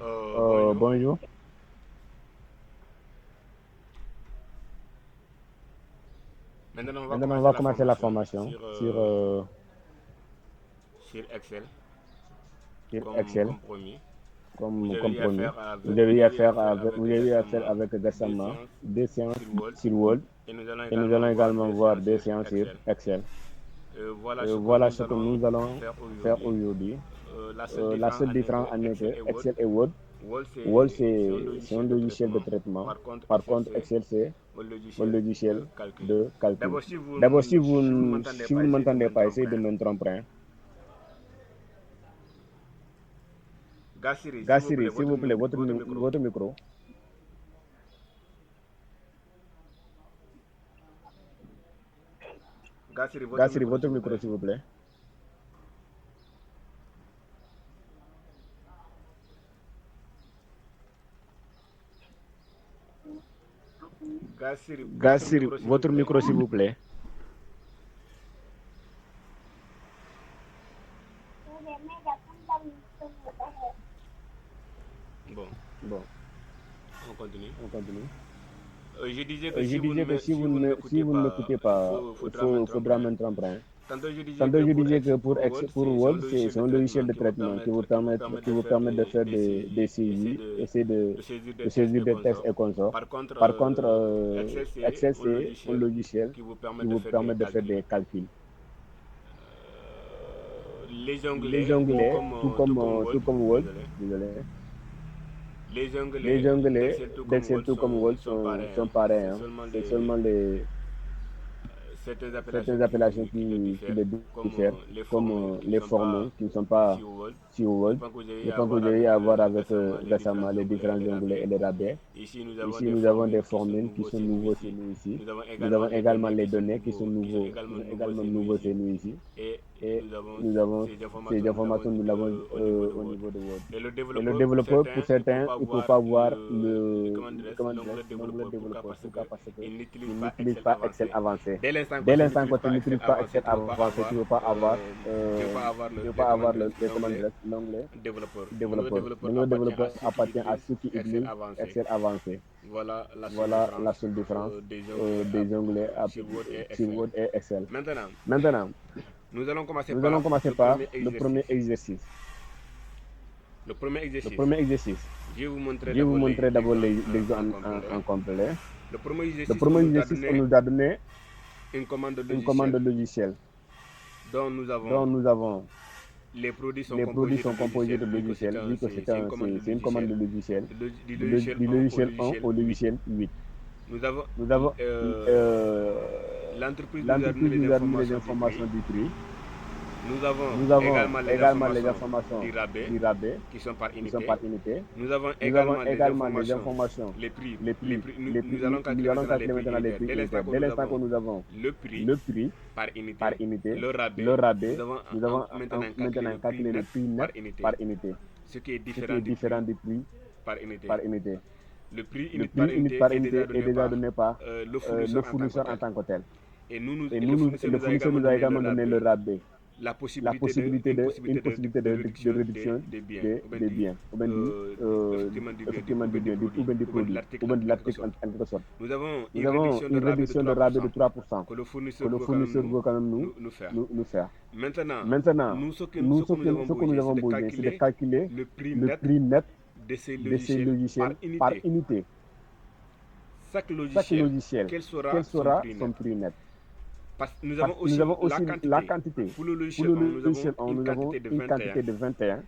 Bonjour. Bonjour. Maintenant, on va Maintenant, on commencer va la commencer la formation formation sur, sur Excel, sur Excel, comme promis. comme promis. Vous avez eu à faire Vous avec avez eu à faire récemment avec des récemment séances deux séances sur Word sur Word et nous allons et nous également allons voir également deux voir séances deux sur séances sur Excel. Excel. Voilà ce que Voilà nous ce que allons nous allons faire faire aujourd'hui. aujourd'hui. La seule La différence seule en est différence que en est Excel que et Word, Excel et Word, Word Word c'est un c'est un logiciel de logiciel de traitement. traitement. Par contre, Par Excel contre, c'est Excel c'est un un logiciel de logiciel calcul. de calcul. D'abord, D'abord, si vous m'entendez si pas, vous ne essayez de m'entendez pas, essayez m'interrompre, de hein. m'interrompre, hein. Gassiri, s'il vous plaît, Gassiri, s'il vous plaît, votre micro. votre micro. Gassiri, votre Gassiri, micro, votre s'il vous micro, plaît. s'il vous plaît. Gassiri, votre Gassiri, micro, s'il vous votre plaît. micro, s'il vous plaît. Bon, Bon, on continue. on continue. Je disais que Je disais que si vous ne si m'écoutez vous ne pas, m'écoutez pas, faudra m'interrompre, faudra hein. m'interrompre, hein. Tantôt je disais Tantôt, que je disais que Word, pour c'est un Word, logiciel c'est de un logiciel traitement de traitement qui qui vous vous permet permet de faire des des saisies, saisis, de saisir des de textes saisir et des textes consorts. et consorts. Par contre, Par contre, Excel, c'est Excel, un c'est un logiciel logiciel qui vous permet qui de vous faire des permet de faire calculs. des calculs. Les Les onglets, onglets, Word, tout comme Word, désolé, désolé, les les onglets onglets d'Excel tout comme d'Excel, Word tout comme Word, sont pareils, sont hein. pareils, C'est hein. seulement C'est seulement les certaines appellations certaines appellations qui les qui diffèrent, les comme diffèrent, les comme formules qui ne les sont pas formules qui ne sont pas sur Word. sur Je Word. pense que vous Je avez à pense que voir vous avez eu avec à voir avec récemment les différents récemment les onglets et différents les onglets et rabais. les rabais. Ici, nous avons Ici, des nous avons des formules qui sont formules qui nouveaux sont chez nous nouveaux chez ici. nous ici. Nous avons Nous également avons les également données les données qui sont qui sont également nouveaux également chez nous nouveaux ici. chez nous ici. Et Et nous avons nous avons ces ces informations, nous l'avons informations, nous l'avons au niveau de au Word. niveau de Word. Et le Et le développeur, développeur, pour il ne faut certains, pas il ne faut voir pas voir comment l'onglet l'onglet développeur. Pourquoi? développeur. Parce Pourquoi? Parce qu'il n'utilise qu'il pas n'utilise Excel pas Excel avancé. avancé. Dès l'instant que Dès tu l'instant n'utilises que tu pas n'utilises Excel pas avancé, Excel avancé, tu ne veux pas avoir, le, tu veux les pas avoir commandes, les l'onglet commandes l'onglet développeur. L'onglet développeur. développeur L'onglet appartient à développeur ceux qui appartient à utilisent ceux qui Excel utilisent avancé. Excel avancé. Voilà la seule Voilà différence la seule différence des onglets des onglets sur Word et sur Excel. Word et Excel. Maintenant, Maintenant, nous allons commencer nous allons par commencer le par premier le premier exercice. exercice. Le premier Le exercice. premier exercice. Je vais vous montrer Je vais vous d'abord montrer d'abord l'exemple l'exemple en complet. en complet. Le premier Le exercice, on premier nous a exercice, on donné nous a donné une commande une commande logicielle logicielle dont nous avons dont nous avons les produits sont les produits composés de sont composés logiciels, de logiciels, vu que c'est une commande de c'est une commande logiciel, de logiciel, du logiciel du 1 au logiciel 1 logiciel au 8. logiciel 8. Nous avons Nous avons l'entreprise nous a donné l'entreprise les nous a donné les informations du prix. informations du prix. Nous avons Nous avons également les également les informations informations du rabais du rabais qui sont par qui sont unité. par unité. Nous avons Nous avons également les également les informations, informations, les prix. Nous allons Nous calculer allons maintenant les calculer prix maintenant les unitaires. prix Dès l'instant unitaires. que Dès nous l'instant que avons nous avons le prix le prix par par unité, unité, le nous rabais, avons nous avons maintenant calculé maintenant le prix calculé le net prix net par unité, par unité, ce qui est ce qui différent est du prix différent du prix par unité. par unité. Le prix Le unité par prix unité unité par est déjà unité est donné déjà par donné par le le fournisseur en tant que fournisseur en tel. tant que tel. Et Le fournisseur le nous a fournisseur également nous a donné le également donné le rabais, rabais, la une possibilité possibilité de de réduction des biens, ou bien des biens, ou bien effectivement du bien, effectivement du bien, produit, ou bien du ou bien de produit, ou l'article bien en de quelque l'article sorte. en quelque sorte. Nous avons Nous une avons réduction de une rabais de réduction de rabais de 3% 3% que le que fournisseur le veut quand même fournisseur veut quand même nous faire. nous faire. Maintenant, Maintenant, ce que nous avons ce que nous besoin, c'est avons de besoin, c'est de calculer calculer le prix le net prix net de ces de ces logiciels par logiciels par unité. unité. Chaque Chaque logiciel, logiciel, quel sera quel son sera prix net? son prix net? Parce que nous Parce avons que nous aussi avons la aussi la quantité. quantité. Pour le Pour logiciel le 1, nous avons logiciel 1, une nous avons quantité de une 21. quantité de 21.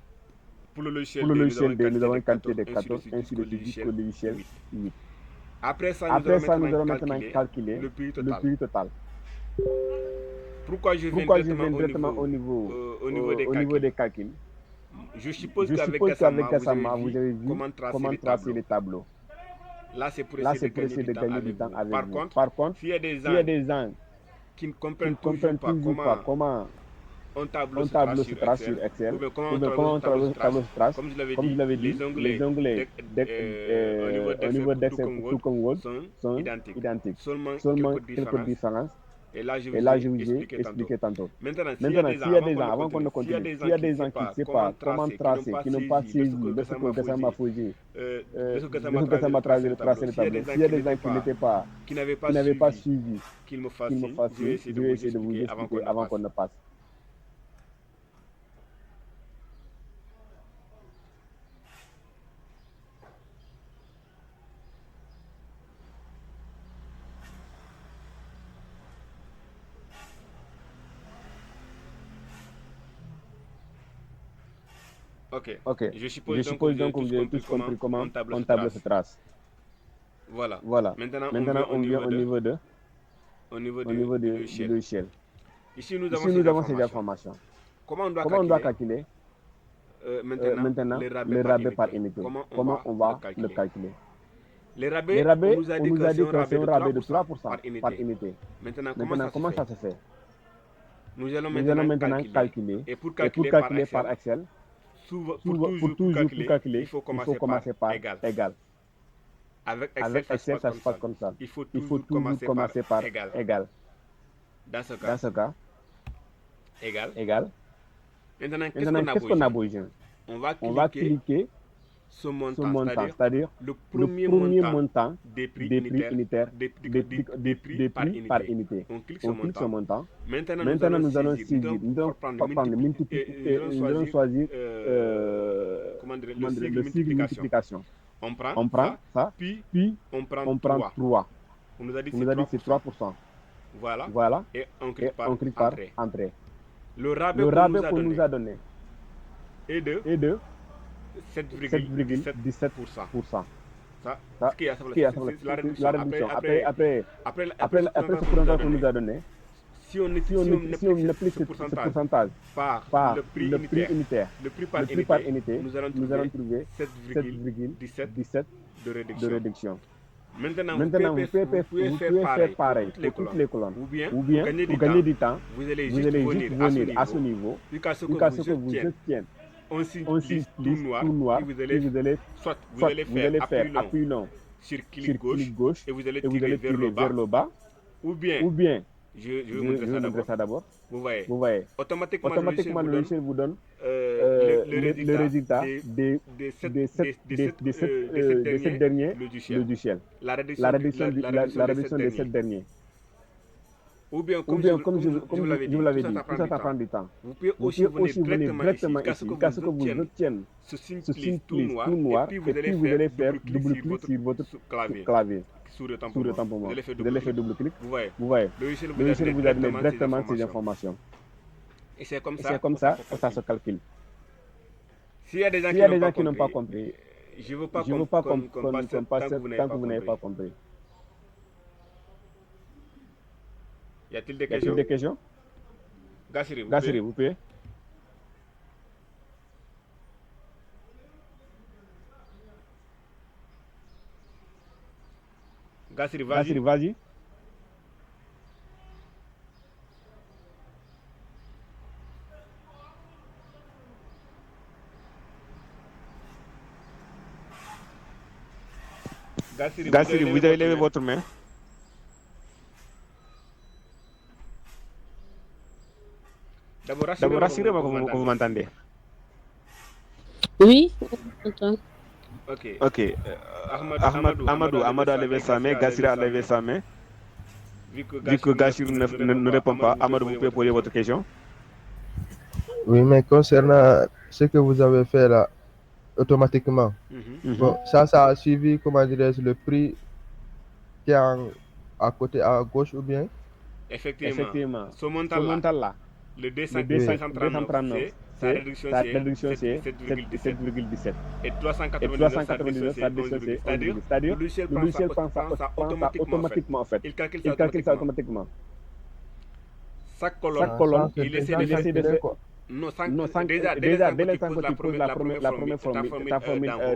Pour le Pour logiciel le 2, nous avons logiciel une 2, nous quantité avons de une quantité 14, de ainsi de 14, suite ainsi jusqu'au de suite jusqu'au logiciel logiciel 8. 8. Après ça, nous Après allons ça, maintenant nous allons maintenant calculer calculer le prix le total. prix total. Pourquoi je viens Pourquoi je directement viens directement au niveau des au niveau calculs? des calculs? Je suppose Je qu'avec suppose qu'avec Gassama, vous avez Gassama, vous vu avez vu comment tracer comment les tracer tableaux. les tableaux. Là, c'est pour Là, essayer c'est de pour gagner essayer du de temps gagner du avec temps vous. avec Par vous. contre, Par contre, s'il y a des s'il y a gens des gens qui ne qui comprennent ne toujours comprennent pas toujours pas comment comment un tableau un se trace tableau se sur trace Excel, sur ou Excel, bien comment ou un bien comment tableau se un tableau trace, se trace, comme je l'avais comme je dit, l'avais dit, les onglets au niveau au d'Excel niveau tout d'Excel, comme Word tout comme Word, sont sont identiques. identiques. Seulement Seulement quelques quelques différences. différences. Et là, je Et vous là, ai je vous ai expliqué tantôt. expliqué tantôt. Maintenant, Maintenant, s'il y a des gens, avant qu'on ne s'il y a continue, des s'il y a gens des gens qui ne savent pas comment tracer, qui n'ont pas saisi de ce que Gassama faisait, de ce que de ce que Gassama tracé le tableau, s'il y a des gens qui n'étaient pas, qui n'avaient qui n'avaient pas suivi, qu'ils me fassent qu'ils me signe, fassent je vais signe, essayer je de vais vous essayer de vous expliquer expliquer avant qu'on ne passe. Ok. Ok. Je suppose donc que vous avez tous compris comment on table se trace. Voilà. Maintenant, on vient au niveau de logiciel. logiciel. Ici, nous avons ces informations. Comment on on doit calculer maintenant le rabais par unité? Comment on va le calculer? Les rabais, on nous a dit que c'est un rabais de 3% par unité. Maintenant, comment ça se fait? Nous allons maintenant calculer. Et pour calculer par Excel, pour toujours calculer, il faut commencer par égal. Avec Excel, ça se passe comme ça. Il faut toujours commencer par égal. Dans ce cas, égal. Maintenant, qu'est-ce qu'on a besoin? On va cliquer ce montant, c'est-à-dire le premier montant des prix unitaires, des prix par unité. On clique ce montant. Maintenant, nous allons saisir, nous allons choisir le sigle multiplication. On prend ça, puis on prend 3. On nous a dit que c'est 3%. Voilà. Et on clique par entrée. Le rabais qu'on nous a donné est de 7,17%. Ça, c'est la réduction. Après ce pourcentage qu'on nous a donné, si on applique ce pourcentage par le prix unitaire, le prix par unité, nous allons trouver 7,17 de réduction. Maintenant, vous pouvez faire pareil pour toutes les colonnes. Ou bien, pour gagner du temps, vous allez juste venir à ce niveau, jusqu'à ce que vous obtiennent un signe tout noir, et vous allez faire appui long sur clic gauche, et vous allez tirer vers le bas, ou bien je vais vous montrer ça d'abord. Vous voyez. Automatiquement, le logiciel vous donne le résultat de ces derniers logiciels. La réduction de ces derniers. Ou bien, comme je vous l'avais dit, tout ça prend du temps. Vous pouvez aussi venir directement ici, jusqu'à ce que vous obtieniez ce signe tout noir, et puis vous allez faire double-clic sur votre clavier. Sous le tampon, vous allez faire double-clic. Vous voyez. Le logiciel vous a donné directement ces informations. Et c'est comme ça que ça se calcule. S'il y a des gens qui n'ont pas compris, je ne veux pas qu'on passe tant que vous n'avez pas compris. Y a-t-il des questions? Gassiri, vous pouvez? Gassiri, vas-y. Gassiri, vous avez levé votre main. D'abord, rassurez-moi que vous m'entendez. Oui, on entend. Ok. Amadou a levé sa main, Gassiri a levé sa main. Vu que Gassiri ne répond pas, Amadou, vous pouvez poser votre question? Oui, mais concernant ce que vous avez fait là, automatiquement, bon, ça a suivi, comment dirais-je, le prix qui est à côté, à gauche ou bien? Effectivement. Ce montant-là, le 239, sa réduction c'est 7,17. Et 399, sa réduction c'est 11,17. C'est-à-dire, le logiciel prend ça automatiquement en fait. Il calcule ça automatiquement. Chaque colonne, il essaie de faire... Non, déjà, dès l'instant que tu poses la première formule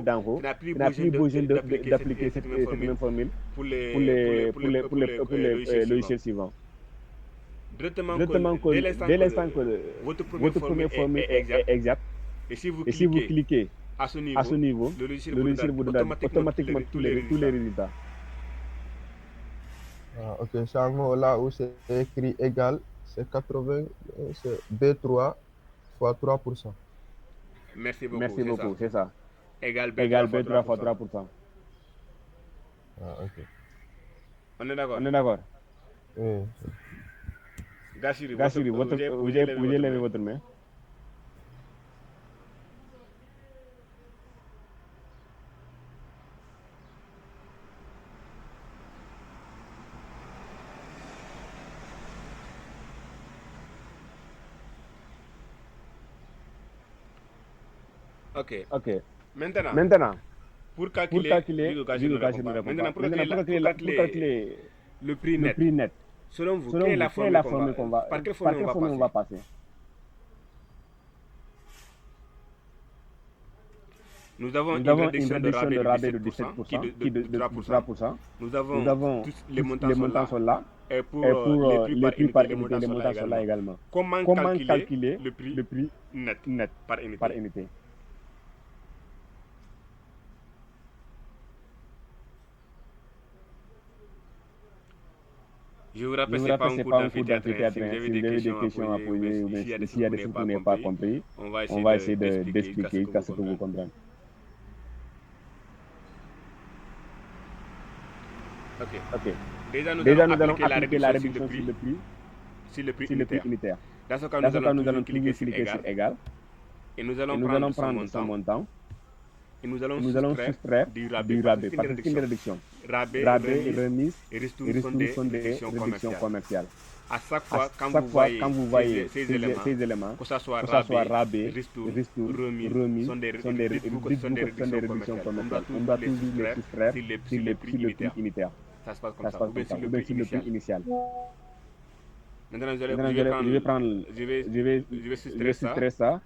d'en haut, tu n'as plus besoin d'appliquer cette même formule pour les logiciels suivants. Directement, dès l'instant que votre première formule est exacte, et si vous cliquez à ce niveau, le logiciel vous donne automatiquement tous les résultats. Ah, ok, c'est en gros là où c'est écrit égal, c'est 80, c'est B3 fois 3%. Merci beaucoup, Merci c'est ça. beaucoup, c'est ça. Égal Égal B3 fois B3 fois 3%. 3%. Ah, ok. On est d'accord? On est d'accord? Oui. Gassiri, Gassiri, veuillez lever veuillez votre lever main. votre main. Ok. Ok. Maintenant, Maintenant, pour pour calculer, calculer, vu que Gassiri vu ne que répond Gassiri ne pas, répond maintenant, pas. Maintenant, pour calculer le prix le net, prix net, selon vous, selon vous, quelle est la formule qu'on va, par quelle par formule on quelle va formule on passer? va passer? Nous avons Nous une avons une réduction de réduction rabais de de rabais de 17%, 17%, de 3%. 3%. Nous Nous avons avons tous les tous montants les sont montants là. sont là. Et pour Et pour les prix les par prix unité, par les unité, montants les sont là montants sont là également. également. Comment Comment calculer calculer le prix le prix net net par unité? par unité? Je vous Je rappelle, vous ce n'est rappelle, pas ce un n'est cours pas un cours d'amphithéâtre. Si vous d'amphithéâtre. avez Si des vous avez des questions à questions à poser, ou bien poser, ou bien s'il y a des s'il trucs y que a vous des n'avez trucs que pas vous n'avez pas compris, compris, on va on essayer va essayer d'expliquer jusqu'à ce d'expliquer que jusqu'à vous ce que vous compreniez. compreniez. Ok. Ok. Déjà, nous allons Déjà, nous allons appliquer la appliquer la réduction réduction sur le prix sur le prix unitaire. unitaire. Dans ce cas, Dans nous ce allons cas, nous toujours allons cliquer toujours sur cliquer sur égal égal et nous et allons nous prendre allons son prendre son montant montant et nous allons et nous allons soustraire soustraire du rabais du parce que rabais c'est une parce que c'est une réduction. réduction. Rabais, Rabais, remise remise et et ristourne sont ristourne des sont des réductions réductions commerciales. commerciales. À chaque À fois, quand chaque vous fois, quand voyez vous voyez ces ces éléments, que ce soit que ce soit rabais, rabais, ristourne, ristourne, remise, remise, dites-vous que ce sont dites-vous des que ce sont des réductions réductions commerciales. On doit commerciales. On toujours doit les toujours les soustraire soustraire sur le prix sur le prix unitaire. unitaire. Ça se passe comme Ça se ça. passe Ou bien comme sur ça. le Ou bien prix sur le prix initial. initial. Maintenant, Maintenant, je vais soustraire soustraire ça.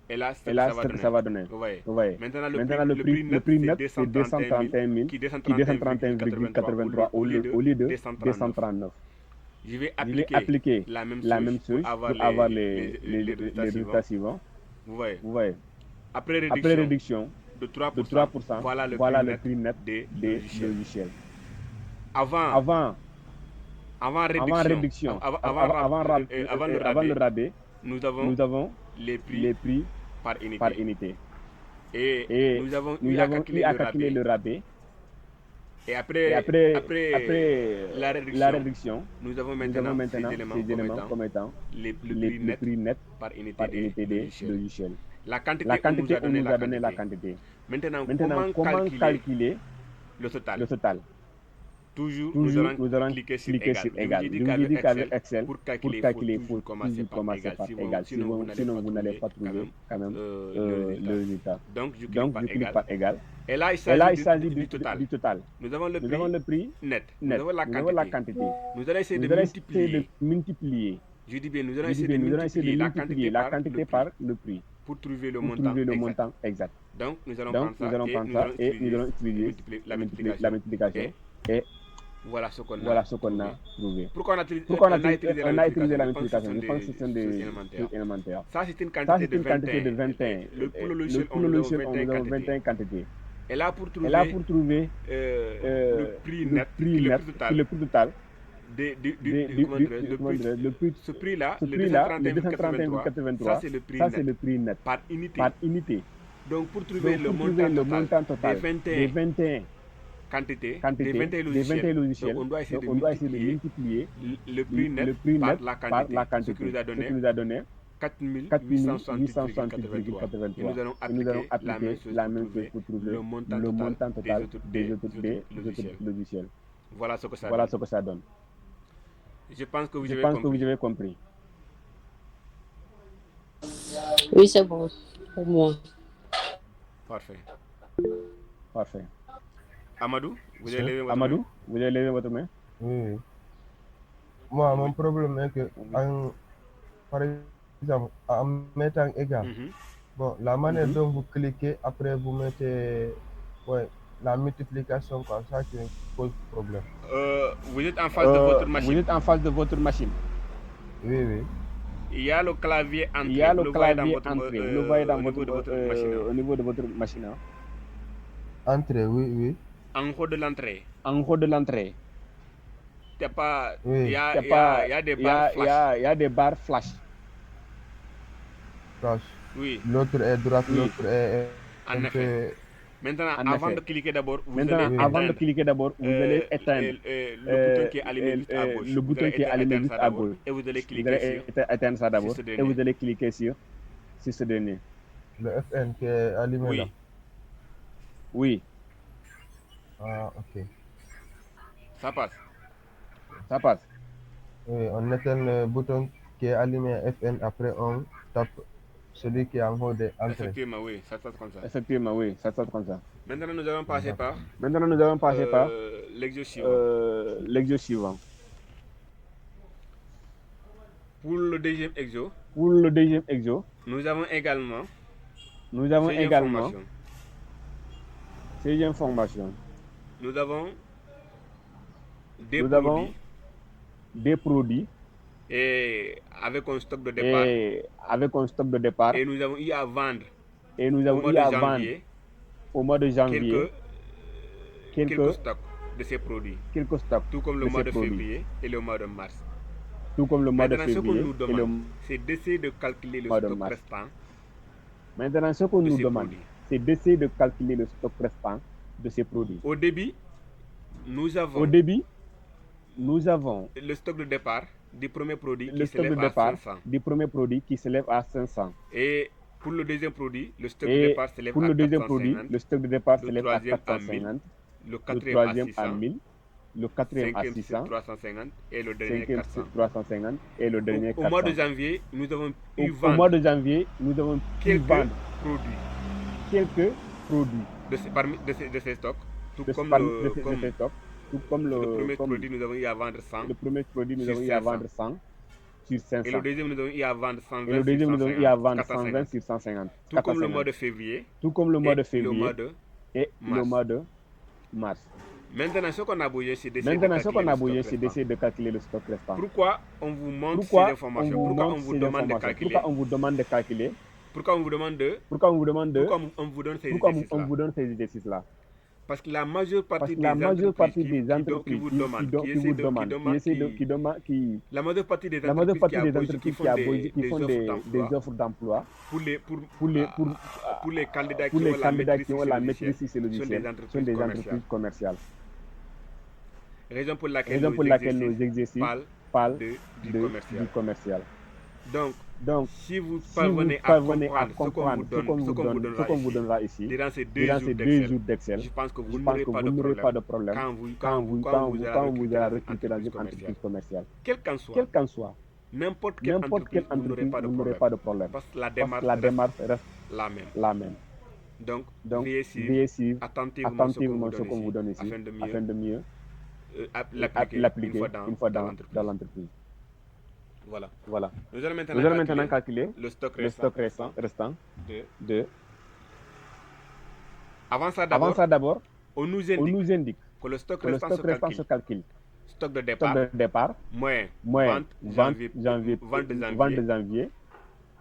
et là, c'est Et ce que là, ça c'est va ce que donner. ça va donner. Vous voyez. Vous voyez. Maintenant, Maintenant, le prix le net, prix c'est net, c'est 231 000, 231 000, qui qui 231,83 231,83 au lieu de au lieu de 239. 239. Je vais Je vais appliquer appliquer la même la chose même pour chose avoir pour avoir les résultats les suivants. résultats suivants. Vous voyez. Vous voyez. Après Après réduction réduction de de 3%, 3%, voilà le prix voilà le net prix net des des logiciels. logiciels. Avant, Avant, avant réduction, avant avant le le rabais, rabais, nous avons nous avons les prix les prix par par unité. unité. Et Et nous avons eu nous à avons calculer eu à le calculer rabais. le rabais. Et Et après la la réduction, réduction, nous avons nous avons maintenant maintenant ces éléments comme étant le prix le net prix net par unité par des unité des logiciels. logiciels. La La quantité, on nous quantité, a on donné nous la a donné la quantité. quantité. Maintenant, Maintenant, comment comment calculer calculer le total? le total? Toujours, Toujours, nous allons cliquer sur cliquer égal. sur Je vous ai égal. dit Je vous ai qu'avec dit qu'avec Excel, Excel, pour pour calculer, il faut calculer, il faut toujours commencer toujours par commencer égal. par égal. Sinon, Sinon, vous n'allez pas quand trouver quand même le le résultat. résultat. Donc, je clique Donc, par je clique égal. par égal. Et là, il Et là, s'agit il s'agit du total. du total. Nous avons le Nous avons prix le prix net. Nous net. avons la Nous avons la quantité. quantité. Nous allons essayer de Nous allons essayer de multiplier. multiplier. Je dis bien, nous allons Je dis essayer de bien, nous allons essayer de multiplier la multiplier quantité la par le quantité prix par le prix pour trouver le pour montant trouver le exact. montant exact. Donc, nous allons Donc, prendre nous ça allons et prendre nous ça allons et nous allons utiliser utiliser la la multiplication. multiplication. Et Voilà ce qu'on voilà a ce qu'on trouvé. a trouvé. Pourquoi Pourquoi on a utilisé la on a utilisé multiplication? la Je pense que ce multiplication? sont Je pense que des ce sont choses des élémentaires. choses élémentaires. Ça, c'est une Ça, quantité c'est de une quantité de 21. 21. Pour le logiciel, Pour le nous avons logiciel, 21 nous avons quantités. 21 quantités. Et là, pour Et là, trouver pour trouver le prix le net, prix qui est le net, prix qui est total, le prix total, comment dirais-je, ce le prix-là, le 231,83, ça 231,83, c'est le prix ça, net c'est le prix net par unité. par unité. Donc, pour trouver Donc, le pour trouver montant le total montant des total des 21 21 quantités, des quantités, 21 des logiciels, 21 donc logiciels, on doit essayer donc de on doit essayer de multiplier multiplier le prix net le prix par net la par la quantité, ce qui quantité, nous a ce qui donné nous a donné 4868,83. Et nous 4868,83. allons Et nous allons appliquer la même appliquer chose la pour même chose trouver pour trouver le montant le total montant total des autres des autres logiciels. logiciels. Voilà ce que ça Voilà donne. ce que ça donne. Je pense que vous Je avez pense que compris. vous avez compris. Oui, c'est bon. Pour moi. Parfait. Parfait. Amadou, vous avez Monsieur? levé votre main? Amadou, vous avez levé votre main? Oui. Moi, Oui. mon problème est que, par exemple, en mettant égal, bon, la manière dont vous cliquez, après vous mettez la multiplication, quoi, ça qui pose problème. Vous êtes en face de votre Vous machine. êtes en face de votre machine. Oui, oui. Il y a le clavier entrée. Il y a Vous le le voyez dans clavier votre, entrée. Vous le voyez dans au niveau de votre machine. au niveau de votre machine. Hein. Entrée, oui, oui. En haut de l'entrée. En haut de l'entrée. t'as pas, il Oui. y a des barres flash. Il y a des barres flash. Flash. Oui, L'autre est droite, Oui. l'autre est en un effet. peu... Maintenant, En avant effet. de cliquer d'abord, vous Maintenant, allez avant de éteindre cliquer d'abord, vous allez éteindre le bouton qui est allumé juste à gauche. le Vous bouton allez qui est allumé éteindre juste ça à d'abord gauche. et vous allez Vous cliquer allez éteindre ça sur d'abord ce et dernier. vous allez cliquer sur ce dernier. Le FN qui est allumé là. Oui, Oui, Ah, ok. ça passe. ça passe. Oui, on éteint le bouton qui est allumé FN, après on tape celui qui est en haut de entrée. Effectivement, oui, ça se passe comme ça. Effectivement, oui, ça se passe comme ça. Maintenant, nous allons passer par Maintenant, nous allons passer par l'exercice suivant. l'exercice suivant. Pour le deuxième exo, Pour le deuxième exo, nous avons également nous avons ces également informations. ces informations. Nous avons des Nous produits avons des produits et avec un stock de départ. et avec un stock de départ. Et nous avons eu à vendre Et nous au avons mois eu de à vendre janvier au mois de janvier quelques stocks de ces produits. quelques stocks Tout comme le de mois ces de produits. février et le mois de mars. Tout comme le mois de Maintenant, ce qu'on février nous et le demande, c'est d'essayer de calculer le mois de stock mars. restant Maintenant, ce qu'on de nous ces demande, produits. c'est d'essayer de calculer le stock restant de ces produits. Au début, nous avons Au début, nous avons le stock de départ du premier produit le qui stock de s'élève à départ 500. du premier produit qui s'élève à 500. Et pour le deuxième produit, le stock de Et départ s'élève pour à le deuxième produit, 450. le stock de départ Le s'élève à troisième à 1000. 450. Le Le quatrième à troisième à 600. 1000. Le quatrième à Cinquième, c'est 600. 350. Et le dernier, Cinquième, 400. 350. Et le dernier, Au mois de 400. janvier, nous avons pu Au mois vendre de janvier, nous avons pu quelques vendre produits quelques produits de ces stocks. Tout de comme ces stocks. Tout comme le premier comme produit, nous avons eu à vendre 100 le premier produit, nous sur avons eu à 500. vendre 100 sur Et 500. le deuxième, nous avons eu à vendre Et le 120 sur deuxième, nous avons eu à 150, vendre 120 450. sur 150. Tout comme le 450. mois de février Tout comme le mois de et le février mois de et le mars. mois de mars. Maintenant, ce qu'on a besoin, c'est d'essayer de Maintenant, ce calculer qu'on a le besoin, stock c'est restant. d'essayer de calculer le stock restant. Pourquoi on vous montre ces Pourquoi on informations? vous Pourquoi on montre vous ces demande de informations? calculer? Pourquoi on vous demande de calculer? Pourquoi on vous demande de Pourquoi on vous demande de Pourquoi on vous donne ces Pourquoi on exercices-là? vous donne ces exercices-là? Parce que la majeure Parce partie que la des majeure entreprises partie des qui entreprises vous qui demandent, la majeure partie des la majeure entreprises partie qui font des offres des d'emploi offres d'emploi pour les candidats pour qui les ont la candidats maîtrise qui ont sur ces la logiciels maîtrise sur ces sont logiciels des sont entreprises des commerciales. entreprises commerciales. Raison pour laquelle Raison pour laquelle nos exercices exercices parlent du du commercial. commercial. Donc, Donc, si vous si vous parvenez à parvenez à comprendre ce qu'on vous donnera ici, durant ces durant ces 2 jours jours d'Excel, je pense que je vous pense que vous n'aurez pas de problème quand vous quand vous allez allez recruter dans une entreprise commerciale. Quel qu'en soit, N'importe quelle quelle entreprise, vous n'aurez pas de problème. Parce que la Parce démarche, que la démarche reste la même. la même. Donc, Donc, veillez suivre suivre attentivement ce qu'on vous donne ici afin de mieux l'appliquer une fois dans l'entreprise. Voilà. Voilà. Nous allons Nous allons maintenant calculer le stock le stock restant de. Avant ça, d'abord, on nous indique que le stock que le stock restant se calcule. Stock de Stock de départ, moins vente de janvier,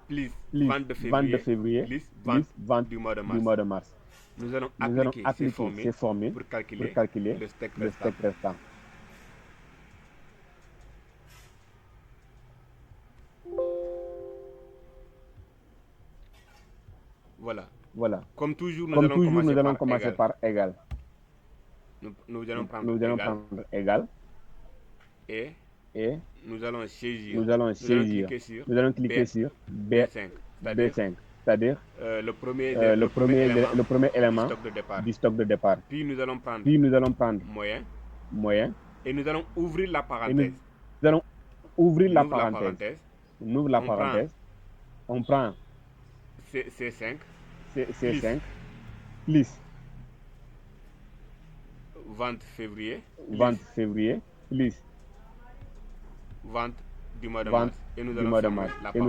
plus plus vente de février, plus vente du mois de mars. Nous allons appliquer ces formules pour calculer le stock restant. Voilà. Comme toujours, nous allons commencer par égal. Nous allons prendre égal. Et nous allons saisir. Nous allons cliquer sur B5. C'est-à-dire le premier élément du stock de départ. Puis nous allons prendre moyen. Et nous allons ouvrir la parenthèse. On ouvre la parenthèse. On prend C5 plus vente février plus vente du mois de mars. Et nous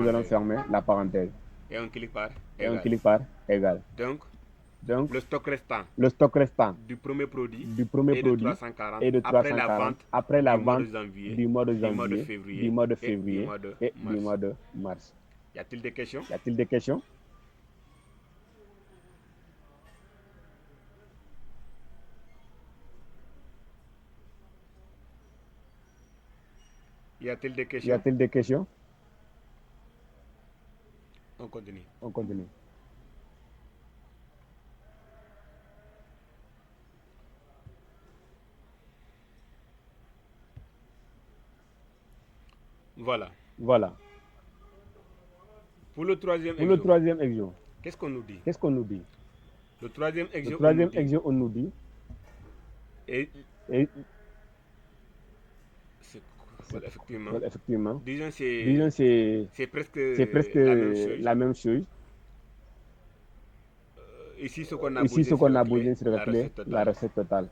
allons fermer la parenthèse. Et on clique par égal. Donc le stock restant du premier produit est de 340 après la vente du mois de février et du mois de mars. Y a-t-il des questions? Y a-t-il des Y questions? a-t-il des questions? On continue. On continue. Voilà. Voilà. Pour le troisième Pour le exo, troisième exo, qu'est-ce qu'on nous dit? qu'est-ce qu'on nous dit? Le troisième Le exo, on nous troisième dit, exo, on nous dit, et et c'est- voilà, effectivement, voilà, effectivement, disons disons c'est presque c'est presque la même chose. la même chose. Ici, ce qu'on a Ici, besoin, ce qu'on a c'est besoin, c'est de la calculer recette la totale. recette totale.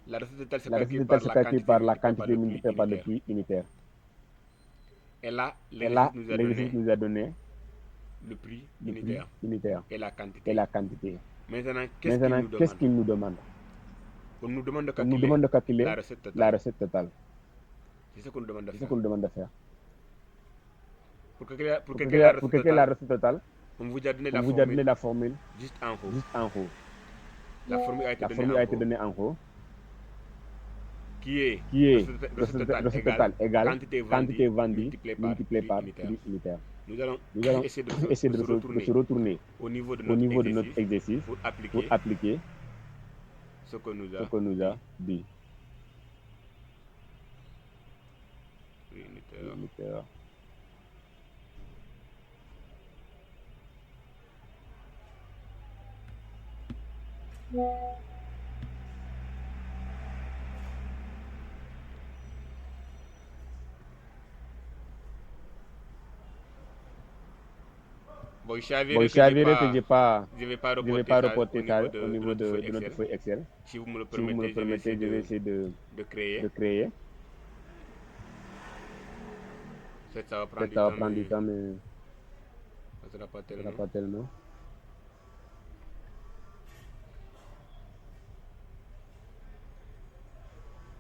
La recette totale se La recette calcule totale par se la calcule par la quantité quantité multipliée par le unitaire. prix unitaire. Et là, Et l'exercice là, nous a l'exercice donné nous a donné le prix le prix unitaire unitaire et la et quantité. la quantité. Maintenant, qu'est-ce qu'il Maintenant, nous qu'est-ce demande? qu'il nous demande? On nous demande de On nous calculer demande de calculer la recette la totale. recette totale. C'est ce qu'on nous demande de C'est ce faire. qu'on nous demande de faire. Pour calculer Pour la recette calculer la totale, recette totale, on vous a donné on la vous a donné formule la formule juste en haut. juste en haut. La formule a été La donnée formule en a été haut, donnée en haut, qui est qui est recette totale recette totale égale quantité quantité vendue vendue multipliée par prix unitaire. Nous allons Nous allons essayer de essayer de se se retourner au niveau de au notre niveau de notre exercice exercice pour pour appliquer appliquer ce qu'on nous ce qu'on nous a dit. Prix unitaire. Unitaire. Bon, il Bon, s'avérait il s'est avéré que je vais pas je vais reporter pas ça reporter ça au niveau notre feuille de notre Excel. feuille Excel. Si vous me le Si vous me le permettez, permettez, je vais essayer de créer. de créer. Ça va prendre Peut-être ça va prendre du temps, mais ça sera pas ça ne tellement. sera pas tellement.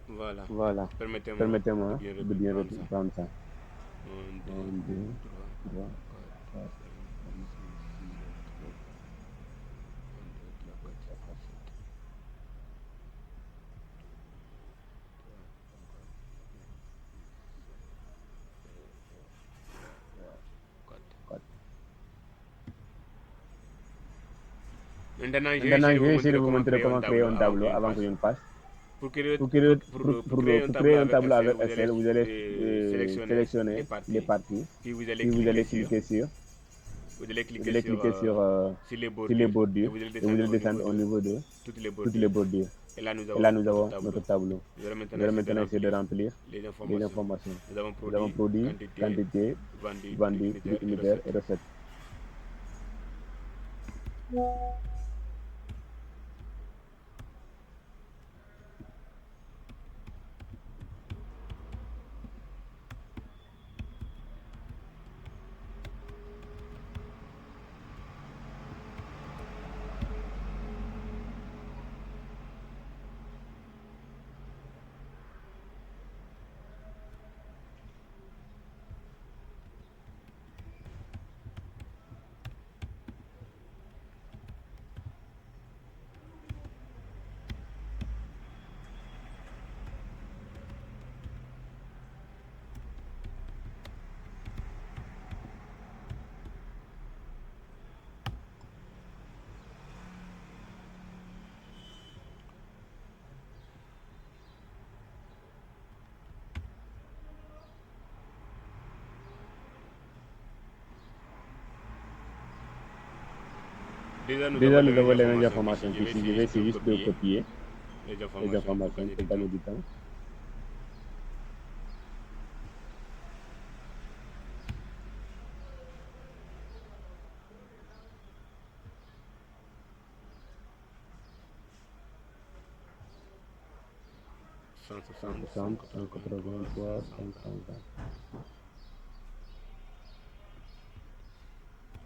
Voilà. Voilà. Permettez-moi Permettez-moi de de bien reprendre ça. reprendre ça. 1, 1, 2, 2, 3, 3, 4, 4, 4. Maintenant, je Maintenant, je vais vais essayer de vous vous montrer montrer comment créer un tableau avant que je ne passe. Pour créer, Pour pour créer créer un tableau avec Excel, vous allez sélectionner sélectionner les parties. Puis vous allez Puis vous allez cliquer sur, cliquer sur, vous allez sur cliquer sur les les bordures, bordures et et vous allez descendre au niveau de toutes les toutes les bordures. bordures. Et là, nous Et là, nous avons avons notre tableau. Nous allons Nous allons maintenant essayer de remplir les les informations. informations. Nous avons Nous avons produit, quantité, vendu, prix unitaire et recette. Déjà, nous Déjà, avons nous avons les mêmes mêmes informations qu'ici. Je vais essayer juste de copier les les informations informations pour gagner du temps. Cent 160, 183, 130.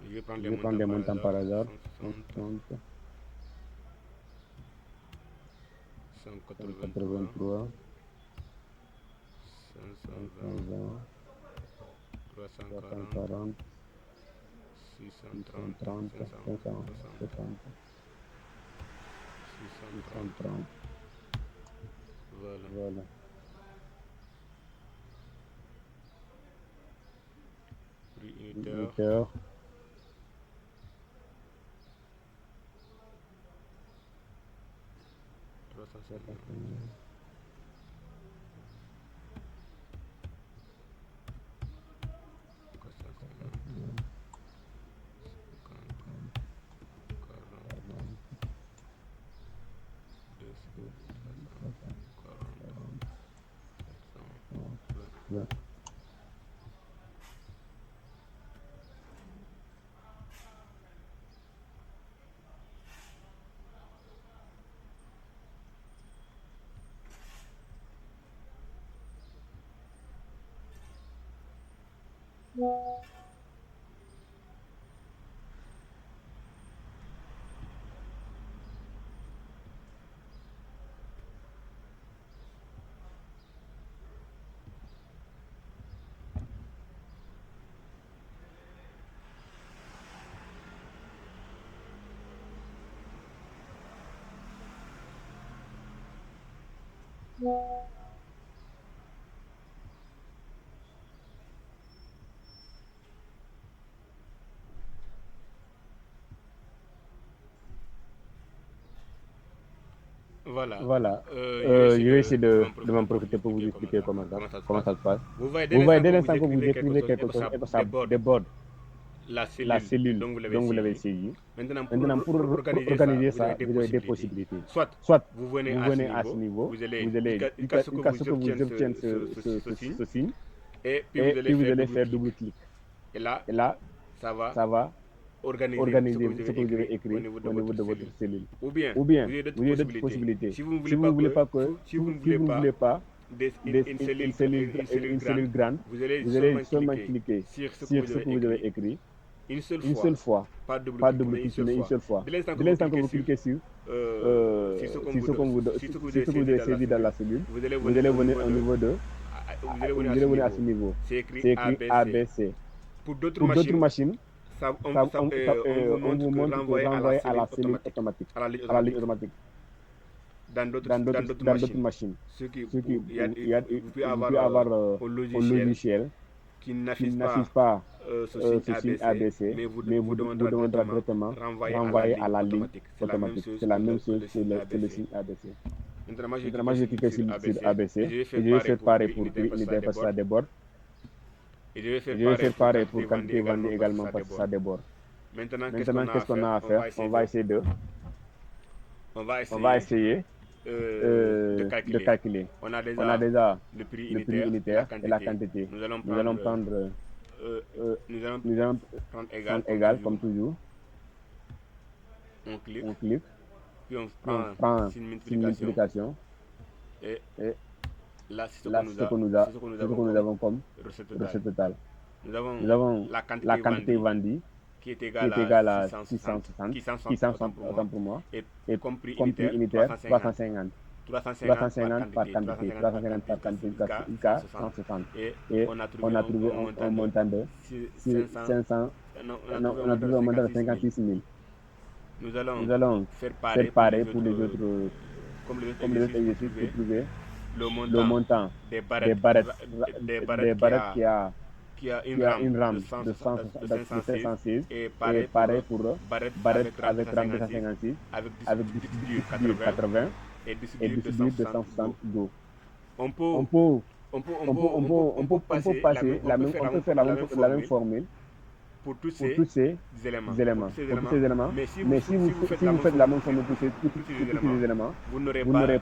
Je vais prendre Je vais prendre des montants par hasard. 160, 130, 183, 183, 520, 520, 340, 340, 630, 630, 560, 630. 630. Voilà. Voilà. moniteur. Yeah. Voilà. Je vais essayer de m'en profiter pour vous expliquer comment ça se passe. Vous voyez, dès l'instant que vous écrivez quelque chose et que ça déborde la cellule dont vous l'avez saisi. Maintenant, pour organiser ça, vous avez des possibilités. Soit vous venez à ce niveau, vous allez, jusqu'à ce que vous obtieniez ce signe, et puis vous allez faire double-clic. Et là, ça va organiser ce que vous avez écrit au niveau de votre cellule. Ou bien, vous avez d'autres possibilités. Si vous ne voulez pas une cellule grande, vous allez seulement cliquer sur ce que vous avez écrit une seule fois, pas double clic, mais une seule fois. Dès l'instant que vous cliquez sur ce que vous avez saisi dans la cellule, vous allez venir au niveau de, vous allez venir à ce niveau. C'est écrit ABC. Pour d'autres machines, on vous montre que renvoyer à la cellule automatique, à la ligne automatique. Dans d'autres machines, vous pouvez avoir un logiciel qui n'affiche pas ce signe ABC, mais vous demandera directement renvoyer à la ligne automatique. C'est la même chose que le signe ABC. Maintenant, je vais cliquer sur ABC et je vais faire pareil pour unité parce que ça déborde. Et je vais faire pareil pour quantité vendue également parce que ça déborde. Maintenant, qu'est-ce qu'on a à faire? On va essayer de calculer. On a déjà le prix unitaire et la quantité. Nous allons prendre égal comme toujours. On clique. Puis on prend une multiplication. Et là, c'est ce que nous avons comme recette totale. Nous avons la quantité vendue qui est égale à 660 pour moi, et comme prix unitaire 350 par quantité, 160. Et on a trouvé un montant de 56 000. Nous allons faire pareil pour les autres, comme les autres exercices pour trouver le montant des barrettes qui a une rame de 516 et pareil pour barrette avec rame de 156 avec distribué 80 et distribué de 160 d'eau. On peut passer la même formule pour tous ces éléments. Mais si vous faites la même formule pour tous ces éléments, vous allez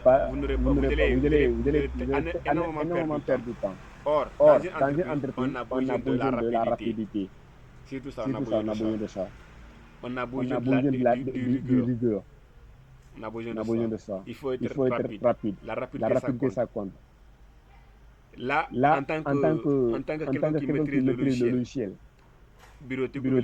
énormément perdre du temps. Or, dans une entreprise, on a besoin de la rapidité. Surtout ça, on a besoin de ça. On a besoin du rigueur. On a besoin de ça. Il faut être rapide. La rapidité, ça compte. Là, en tant que quelqu'un qui maîtrise le logiciel bureautique ou le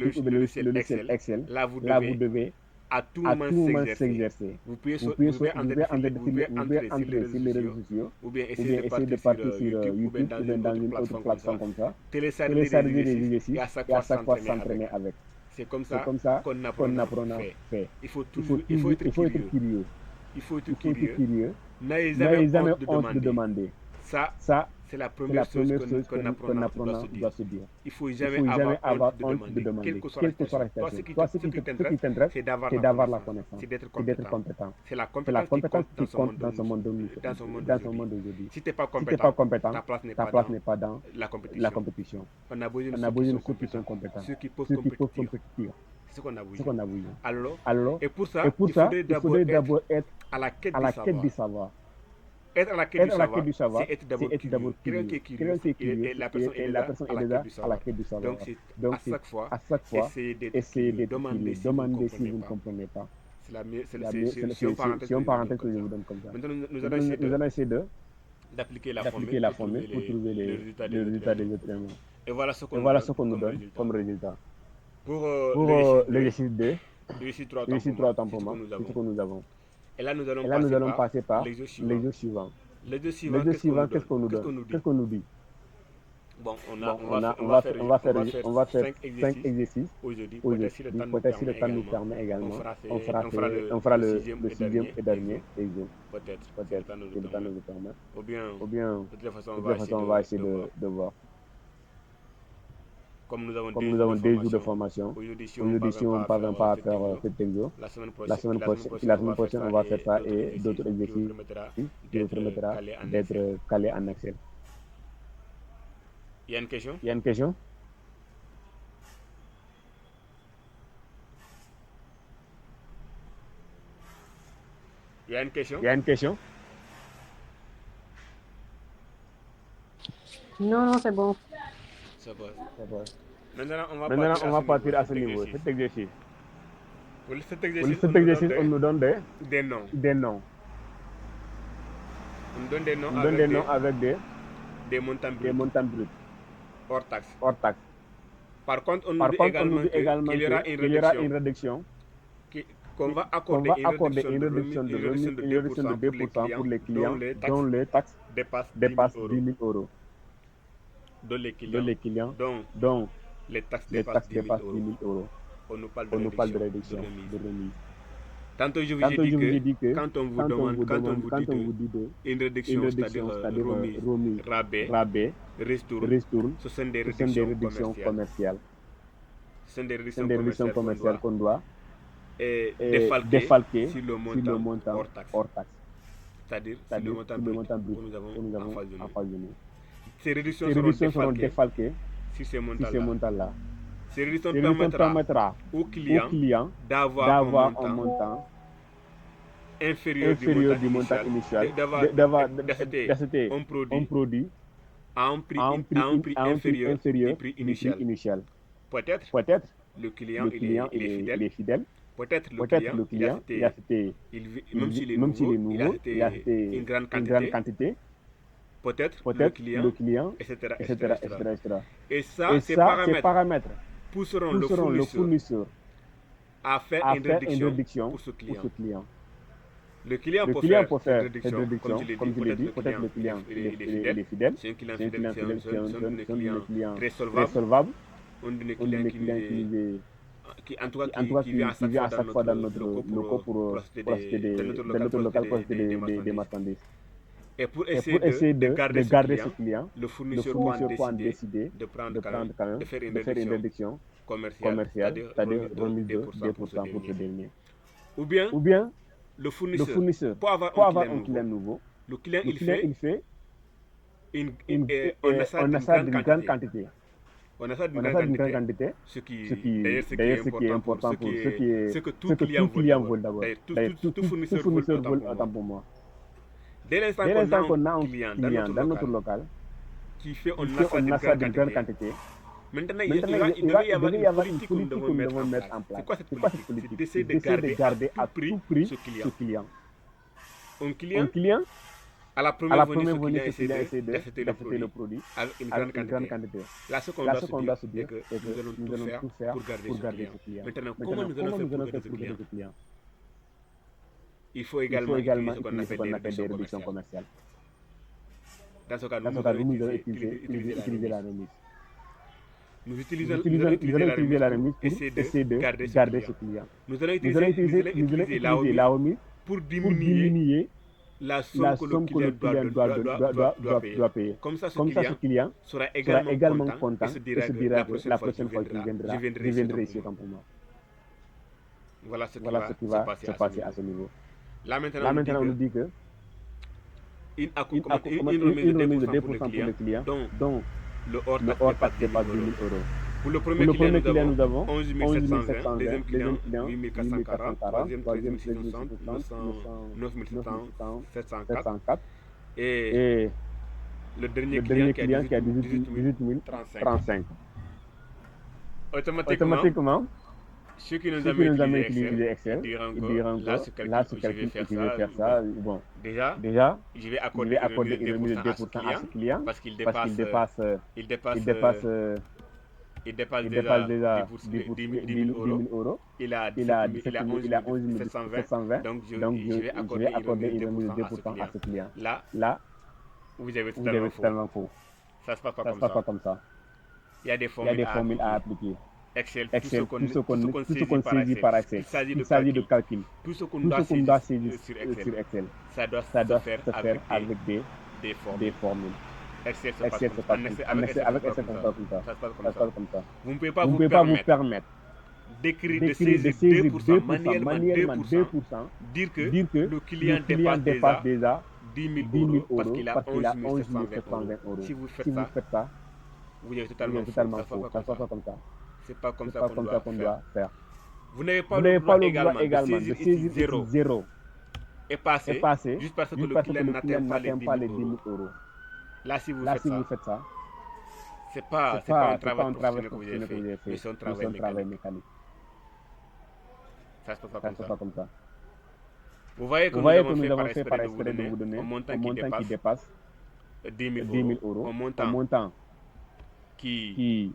logiciel Excel, là, vous devez à tout moment s'exercer. Vous pouvez entrer sur les réseaux sociaux ou bien essayer de partir sur YouTube ou bien dans une autre plateforme comme ça, télécharger des exercices et à chaque fois s'entraîner avec. C'est comme ça qu'on apprend à faire. Il faut être curieux. N'ayez jamais honte de demander. Ça, c'est la première chose qu'un apprenant doit se dire. Il ne faut jamais avoir honte de demander, quelle que soit la situation. Toi, ce qui t'intéresse, c'est d'avoir la connaissance, c'est d'être compétent. C'est la compétence qui compte dans ce monde d'aujourd'hui. Si tu n'es pas compétent, ta place n'est pas dans la compétition. On a besoin de ceux qui sont compétents, ceux qui peuvent compétir. C'est ce qu'on a besoin. Alors, et pour ça, il faudrait d'abord être à la quête du savoir. Être à la quête du savoir, c'est être d'abord curieux. Et la personne est déjà à la quête du savoir. Donc, à chaque fois, essayez de demander si vous ne comprenez pas. C'est une parenthèse que je vous donne comme ça. Maintenant, nous allons essayer d'appliquer la formule pour trouver les résultats des autres éléments. Et voilà ce qu'on nous donne comme résultat. Pour l'exercice 2, l'exercice 3 autant pour moi, c'est ce que nous avons. Et là, nous allons passer par l'exercice suivant. L'exercice suivant, qu'est-ce qu'on nous donne? Qu'est-ce qu'on nous dit? Bon, on va faire 5 exercices aujourd'hui. Peut-être si le temps nous permet également, on fera le 6e et dernier exercice. Peut-être si le temps nous le permet. Ou bien, de toute façon, on va essayer de voir. Comme nous avons 2 jours de formation, aujourd'hui, si on ne parvient pas à faire cet exo, la semaine prochaine, on va faire ça et d'autres exercices qui nous permettra d'être calé en Excel. Il y a une question? Il y a une question? Il y a une question? Il y a une question? Non, c'est bon. Ça passe. Maintenant, on va partir à ce niveau, cet exercice. Pour cet exercice, on nous donne des noms. On nous donne des noms avec des montants bruts. Hors taxe. Par contre, on nous dit également qu'il y aura une réduction. Qu'on va accorder une réduction de 2% pour les clients dont les taxes dépassent 10 000 euros. Dont les clients dont les taxes dépassent 10 000 euros. On nous parle de réduction, de remise. Tantôt je vous ai dit que quand on vous dit une réduction, c'est-à-dire remise, rabais, ristourne, ce sont des réductions commerciales. Ce sont des réductions commerciales qu'on doit défalquer sur le montant hors taxe. C'est-à-dire sur le montant brut que nous avons en face de nous. Ces réductions seront défalquées sur ces montants-là. Ces réductions permettra aux clients d'avoir un montant inférieur du montant initial, d'acheter un produit à un prix inférieur du prix initial. Peut-être le client il est fidèle. Peut-être le client il a acheté, même s'il est nouveau, il a acheté une grande quantité. Peut-être le client, etc. Et ça, ces paramètres pousseront le fournisseur à faire une réduction pour ce client. Le client peut faire cette réduction, comme je l'ai dit, peut-être le client il est fidèle, c'est un client très solvable, un client qui vient à chaque fois dans notre locaux pour acheter des marchandises. Et pour essayer de garder ce client, le fournisseur peut en décider de prendre quand même, de faire une réduction commerciale, c'est-à-dire remise de 2% pour ce dernier. Ou bien le fournisseur peut avoir un client nouveau. Le client, il fait un achat d'une grande quantité. On a ça d'une grande quantité, ce qui est important pour ce que tout client veut d'abord. Tout fournisseur veut autant pour moi. Dès l'instant qu'on a un client dans notre local qui fait un achat d'une grande quantité, maintenant il devrait y avoir une politique que nous devons mettre en place. C'est quoi cette politique? C'est d'essayer de garder à tout prix ce client. Un client, à la première venue, ce client essaie d'acheter le produit avec une grande quantité. Là, ce qu'on doit se dire, c'est que nous allons tout faire pour garder ce client. Maintenant, comment nous allons faire pour garder ce client? Il faut également utiliser ce qu'on appelle des réductions commerciales. Dans ce cas, nous allons utiliser la remise. Nous allons utiliser la remise pour essayer de garder ce client. Nous allons utiliser la remise pour diminuer la somme que le client doit payer. Comme ça, ce client sera également content et se dira que la prochaine fois qu'il viendra, je viendrai ici autant pour moi. Voilà ce qui va se passer à ce niveau. Là maintenant, on nous dit que une remise de 2% pour le client, dont le hors-taxe dépasse 2 000 euros. Pour le premier client, nous avons 11 720, deuxième client, 8 440, troisième 13 660, 9 704, et le dernier client qui a 18 035. Automatiquement, ceux qui nous avaient utilisé Excel, ils diront que là, ce calcul, je vais faire ça. Bon, déjà, je vais accorder une remise de 2% à ce client parce qu'il dépasse déjà 10 000 euros. Il a 11 720. Donc, je vais accorder une remise de 2% à ce client. Là, vous avez totalement faux. Ça se passe pas comme ça. Il y a des formules à appliquer. Excel, tout ce qu'on saisit par Excel. Il s'agit de calcul. Tout ce qu'on doit saisir sur Excel, ça doit se faire avec des formules. Excel se passe avec Excel, ça se passe comme ça. Vous ne pouvez pas vous permettre d'écrire, de saisir 2%, manuellement 2%, dire que le client dépasse déjà 10 000 euros parce qu'il a 11 720 euros. Si vous faites ça, vous êtes totalement faux. Ça se passe pas comme ça. C'est pas comme ça qu'on doit faire. Vous n'avez pas le droit également de saisir 0 et passer juste parce que le client n'atteint pas les 10 000 euros. Là, si vous faites ça, c'est pas un travail professionnel que vous avez fait, mais c'est un travail mécanique. Ça se passe pas comme ça. Vous voyez que nous avons fait par esprit de vous donner un montant qui dépasse 10 000 euros, un montant qui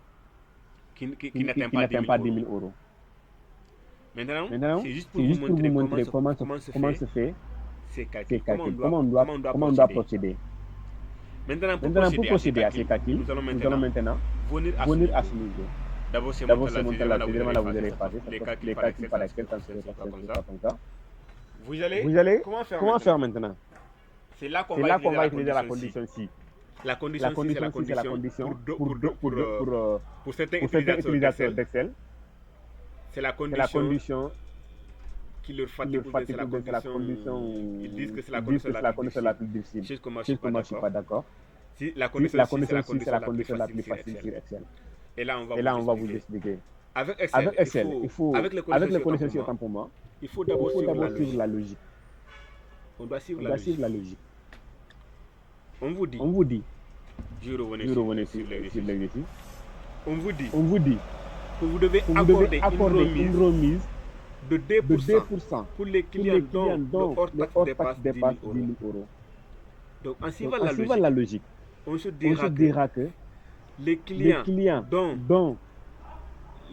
n'atteint pas 10 000 euros. Maintenant, c'est juste pour vous montrer comment se fait ces calculs, comment on doit procéder. Maintenant, pour procéder à ces calculs, nous allons maintenant venir à ce niveau. D'abord, ce montant-là, là, vous allez passer les calculs par Excel, comme ça. Vous allez comment faire maintenant? C'est là qu'on va utiliser la condition ci. La condition c'est la condition pour certains utilisateurs d'Excel. C'est la condition qui leur fatigue, c'est la condition. Ils disent que c'est la condition la plus difficile. Chose que moi je suis pas d'accord. Si la condition c'est la condition la plus facile sur Excel. Et là on va vous expliquer. Avec Excel, il faut avec les conditions autant pour moi, il faut d'abord suivre la logique. On doit suivre la logique. On vous dit, je revenais sur l'exercice. On vous dit que vous devez accorder une remise de 2% pour les clients dont le hors-taxe dépasse 10 000 euros. Donc, en suivant la logique, on se dira que les clients dont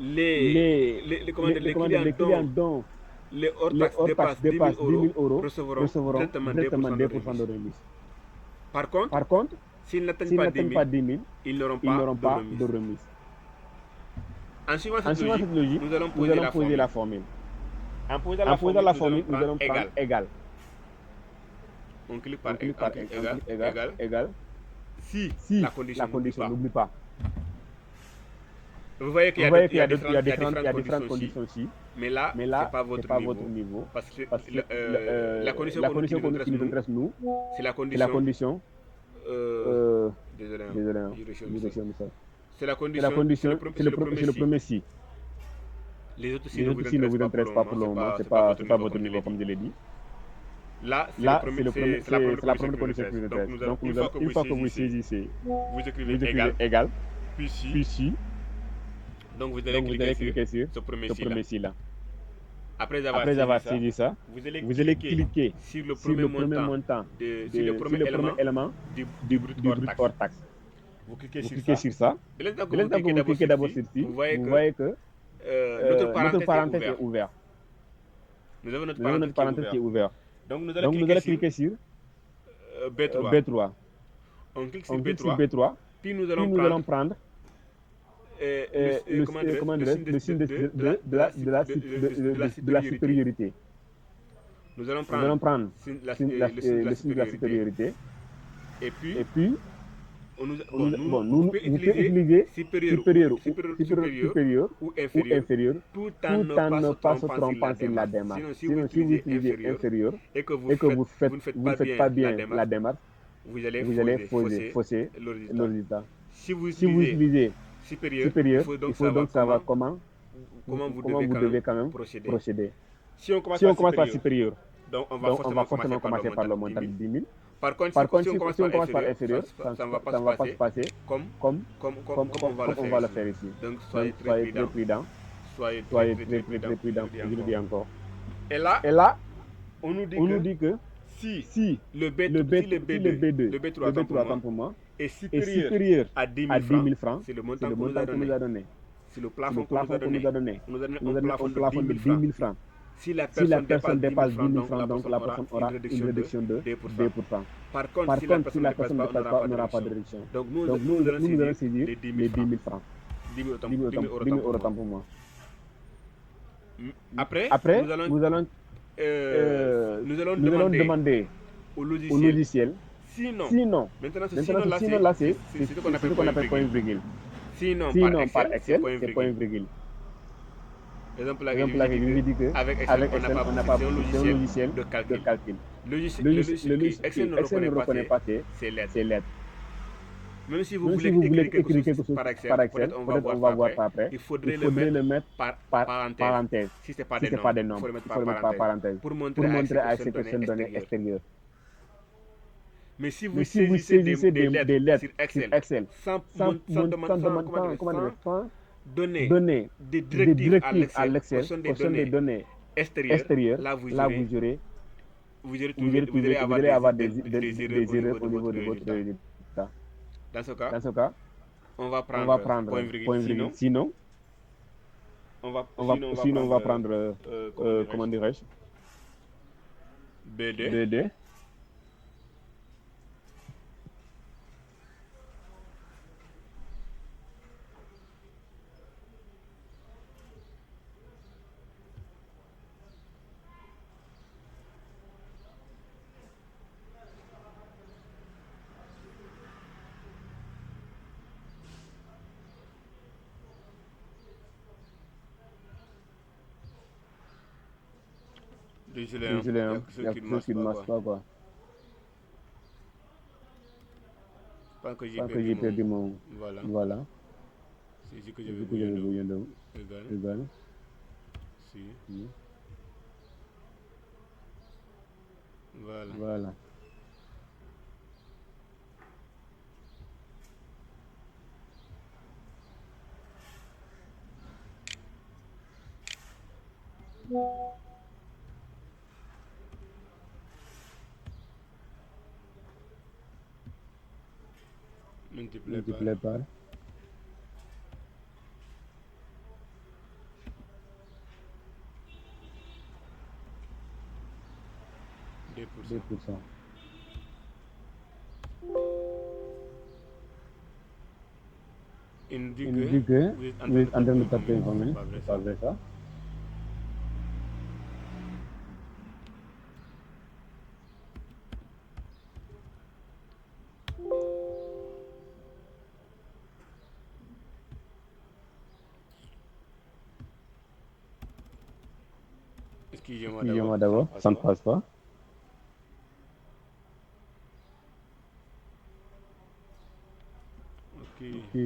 les clients dont les hors-taxe dépassent 10 000 euros recevront directement 2% de remise. Par contre, s'ils n'atteignent pas 10 000, ils n'auront pas de remise. En suivant cette logique, nous allons poser la formule. En posant la formule, nous allons prendre égal. On clique par égal. Si la condition, n'oublie pas. Vous voyez qu'il y a différentes conditions ici. Mais là c'est pas votre niveau. Parce que la condition que nous intéresse, nous, c'est la condition. Désolé, c'est la condition, c'est le premier si. Les autres si ne vous intéressent pas pour le moment, c'est pas votre niveau comme je l'ai dit. Là, c'est la première condition qui vous intéresse. Donc, une fois que vous saisissez, vous écrivez égal, puis si. Donc, vous allez cliquer sur ce premier si là. Après avoir saisi ça, vous allez cliquer sur le premier montant, sur le premier élément du brut hors taxe. Vous cliquez sur ça. Et là, vous cliquez d'abord sur ci. Vous voyez que notre parenthèse est ouverte. Nous avons notre parenthèse qui est ouverte. Donc, nous allons cliquer sur B3. On clique sur B3. Puis nous allons prendre le signe de la supériorité. Nous allons prendre le signe de la supériorité. Et puis nous pouvons utiliser supérieur ou inférieur tout en ne pas se trompant sur la démarche. Sinon, si vous utilisez inférieur et que vous ne faites pas bien la démarche, vous allez fausser le résultat. Si vous utilisez supérieur, il faut donc savoir comment vous devez quand même procéder. Si on commence par supérieur, donc on va forcément commencer par le montant de 10 000. Par contre, si on commence par inférieur, ça ne va pas se passer comme on va le faire ici. Donc soyez très prudent. Soyez très prudent, je le dis encore. Et là, on nous dit que si le B2, le B3 pour moi, est supérieur à 10 000 francs, c'est le montant qu'on nous a donné. C'est le plafond qu'on nous a donné. On nous a donné un plafond de 10 000 francs. Si la personne dépasse 10 000 francs, donc la personne aura une réduction de 2%. Par contre, si la personne ne dépasse pas, on n'aura pas de réduction. Donc nous allons saisir les 10 000 francs. 10 000 euros pour moi. Après, nous allons demander au logiciel. Sinon, là, c'est ce qu'on appelle point virgule. Sinon, par Excel, c'est point virgule. Exemple, là, je dis qu'avec Excel, on n'a pas un logiciel de calcul. Excel ne reconnaît pas ces lettres. Même si vous voulez écrire quelque chose par Excel, peut-être on va voir ça après. Il faudrait le mettre par parenthèse. Si ce n'est pas des nombres, il faut le mettre par parenthèse pour montrer à ces personnes données extérieures. Mais si vous saisissez des lettres sur Excel sans demander donner des directives à l'Excel, ce sont des données extérieures, là vous allez avoir des erreurs au niveau de votre résultat. Dans ce cas, on va prendre point virgule. Sinon, on va prendre comment dirais-je, BD. Désolé, il y a quelque chose qui ne marche pas, quoi. Pas que j'ai perdu mon... Voilà. C'est ce que j'avais besoin de... Égal. Si. Voilà. Multiplié par 2%. Il nous dit que vous êtes en train de taper une formule, c'est pas vrai ça. Excusez-moi d'abord, ça ne passe pas. Ok.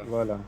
Voilà.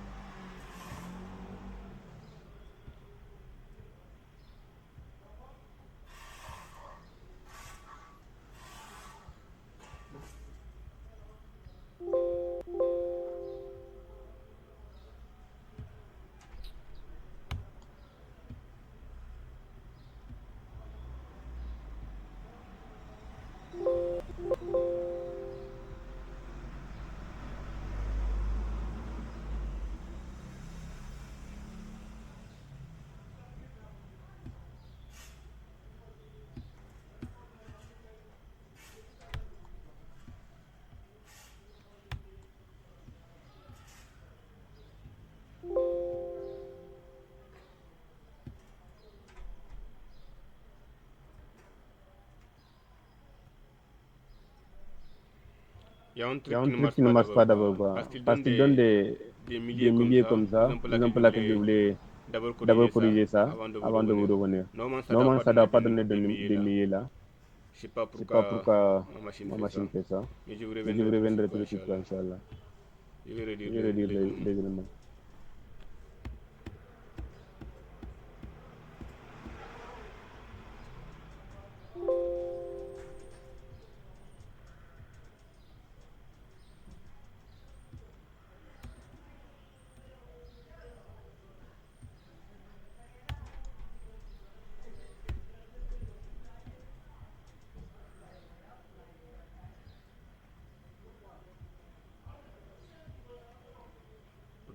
Il y a un Il y a truc un truc qui ne marche pas d'abord, quoi. Parce qu'il donne des des milliers milliers comme comme ça, ça, raison pour laquelle je voulais d'abord d'abord corriger corriger ça ça avant de vous revenir. Normalement, ça ne doit Normalement, pas ça ne doit donner pas donner des des milliers milliers là. là. Je sais pas Je sais pas pourquoi pourquoi ma machine ma fait ça. machine fait ça. Mais je vous Mais je vous reviendrai reviendrai tout tout de de suite, suite, quoi, Inch'Allah. Je vais Je redire vais redire les éléments. les éléments.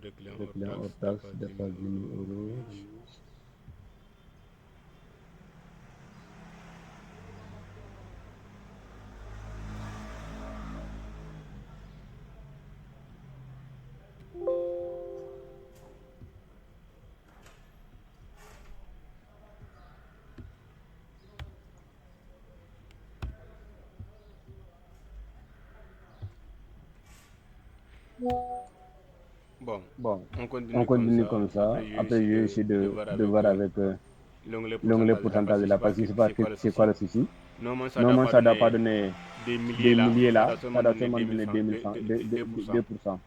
Le client Le client hors taxe dépasse 10 000 euros. Bon, Bon, on on continue continue comme ça. Après, je vais essayer de voir avec l'onglet pourcentage de la partie. Je sais pas c'est quoi le souci. Normalement, ça ne doit pas donner des milliers là. Ça doit seulement donner 2000 francs, 2%.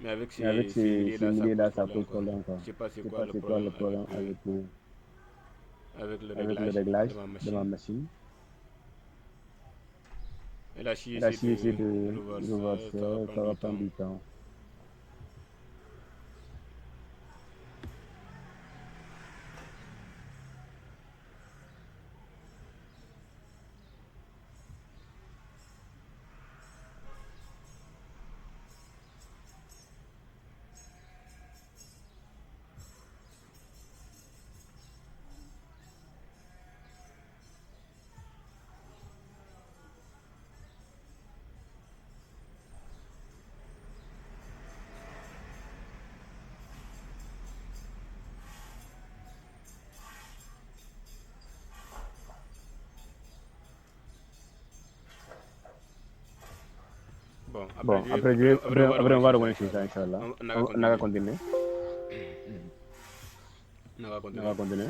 Mais avec ces milliers là, ça pose problème encore. Je sais pas Je sais pas c'est quoi le problème avec le réglage de ma machine. Et là, si Et là, si j'essaie j'essaie de revoir ça, ça, ça ça va va prendre prendre du du temps. temps. Bon, Bon, après, on va revenir sur ça, Inch'Allah. On va continuer. On va continuer.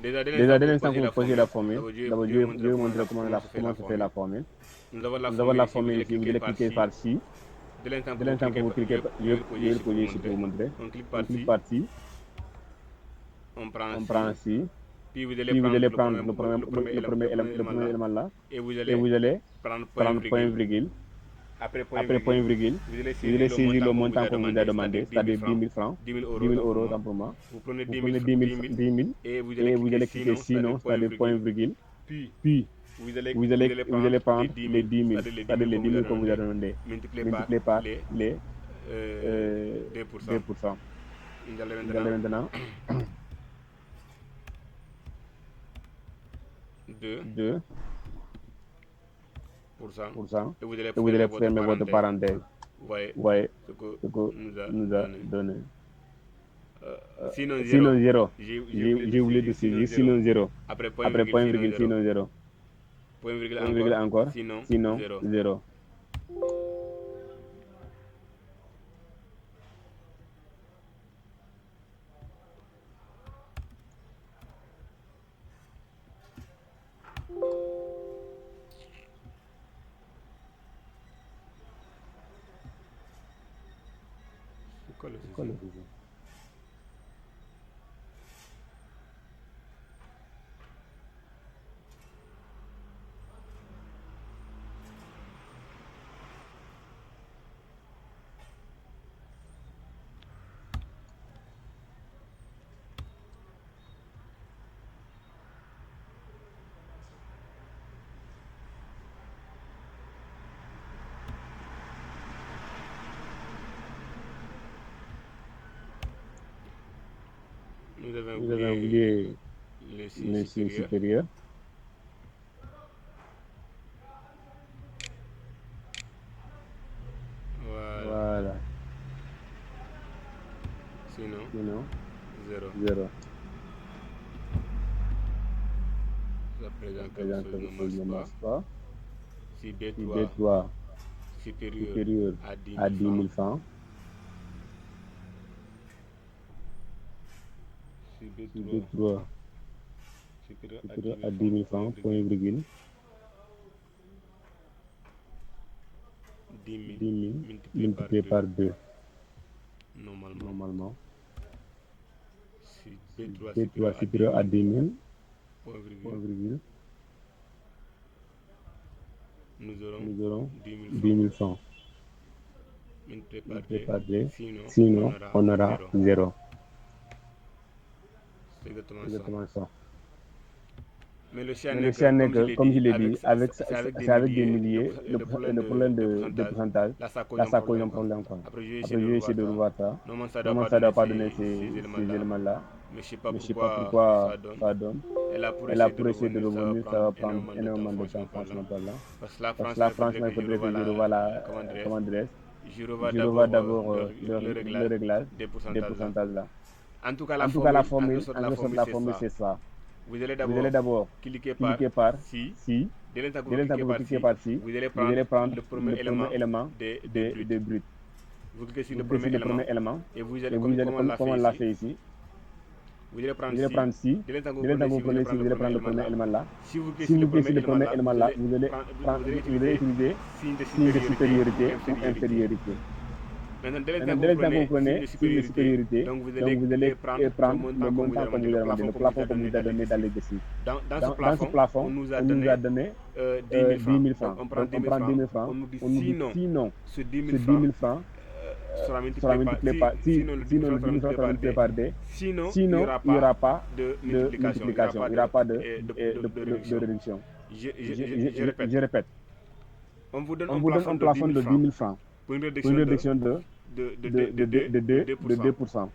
Déjà, dès Déjà, l'instant que dès vous l'instant que posez vous la posez la formule, formule, d'abord, d'abord, je je vais vais vous montrer comment comment se fait la formule. Nous avons la Nous avons la formule formule ici, ici, vous allez cliquer par ci. Dès l'instant Dès que vous l'instant que cliquez, vous cliquez, je vais je le vais poser le ici poser ici pour vous montrer. On clique On par clique ci, par ci, on prend on prend ci, ci, puis vous allez puis vous prendre allez prendre le premier là, élément là, et vous et vous allez prendre point prendre point virgule. virgule. Après point Après point virgule, virgule, vous allez vous allez saisir le qu'on vous montant a qu'on vous a demandé, demandé, c'est-à-dire c'est-à-dire 10 10 000 000 francs, 10 000 10 euros 000 tant pour euros moi. tant pour moi. Vous prenez Vous 10 prenez 000, 10 000 et vous et allez vous allez cliquer cliquer sinon, c'est-à-dire point virgule. Puis, Puis, vous vous allez prendre les 10 000, c'est-à-dire c'est-à-dire les 10 000 qu'on vous a demandé, demandé, multiplié par multiplié par les 2%. 2%. Vous allez Vous allez maintenant maintenant 2%. 2%. Et vous allez Et vous allez fermer fermer votre parenthèse. Vous voyez Vous voyez ce que ce que nous a nous a donné. donné. Sinon Sinon 0. j'ai J'ai oublié de saisir. Sinon 0. Après Après point virgule, sinon 0. Point virgule Point virgule encore. Sinon Sinon 0. 0. C'est quoi le C'est quoi le souci? souci? Nous avons Vous avez oublié le signe le signe supérieur. supérieur. Voilà. Sinon Sinon 0. 0. À présent, Par exemple, quelque quelque chose chose ne ne marche marche pas. pas. Si Si B3 B3 supérieur à 10 000 francs. Si B3 supérieur à 10 000 francs, point virgule, 10 000 multiplié par 2. Normalement. Si B3 supérieur à 10 000, point virgule, nous aurons 10 000 francs. Multiplié par 2. Sinon, on aura 0. C'est exactement ça. Mais le chien n'est que, comme je l'ai dit, c'est avec des milliers, le problème de pourcentage, là ça cause un problème. Après, je vais essayer de revoir ça. Normalement, ça ne doit pas donner ces éléments-là. Mais je ne sais pas pourquoi ça donne. Et là, pour essayer de revenir, ça va prendre énormément de temps, franchement, par là. Parce que là, franchement, il faudrait que je revoie la commande adresse. Je revois d'abord le réglage des pourcentages là. En tout cas, la formule, c'est ça. Vous allez d'abord cliquer par si. Dès l'instant que vous cliquez par si, vous allez prendre le premier élément de brut. Vous cliquez sur le premier élément et vous allez, comme on l'a fait ici, vous allez prendre si. Dès l'instant que vous prenez si, vous allez prendre le premier élément là. Si vous cliquez sur le premier élément là, vous allez utiliser signe de supériorité ou infériorité. Maintenant, dès l'instant que vous prenez signe de supériorité, donc vous allez prendre le montant comme vous avez demandé, le plafond comme vous avez donné dans l'exercice. Dans ce plafond, on nous a donné 10 000 francs. On prend 10 000 francs, on nous dit sinon ce 10 000 francs sera multiplié par, sinon le 10 000 francs sera multiplié par D, sinon il n'y aura pas de multiplication, il n'y aura pas de réduction. Je répète, on vous donne un plafond de 10 000 francs pour une réduction de 2%.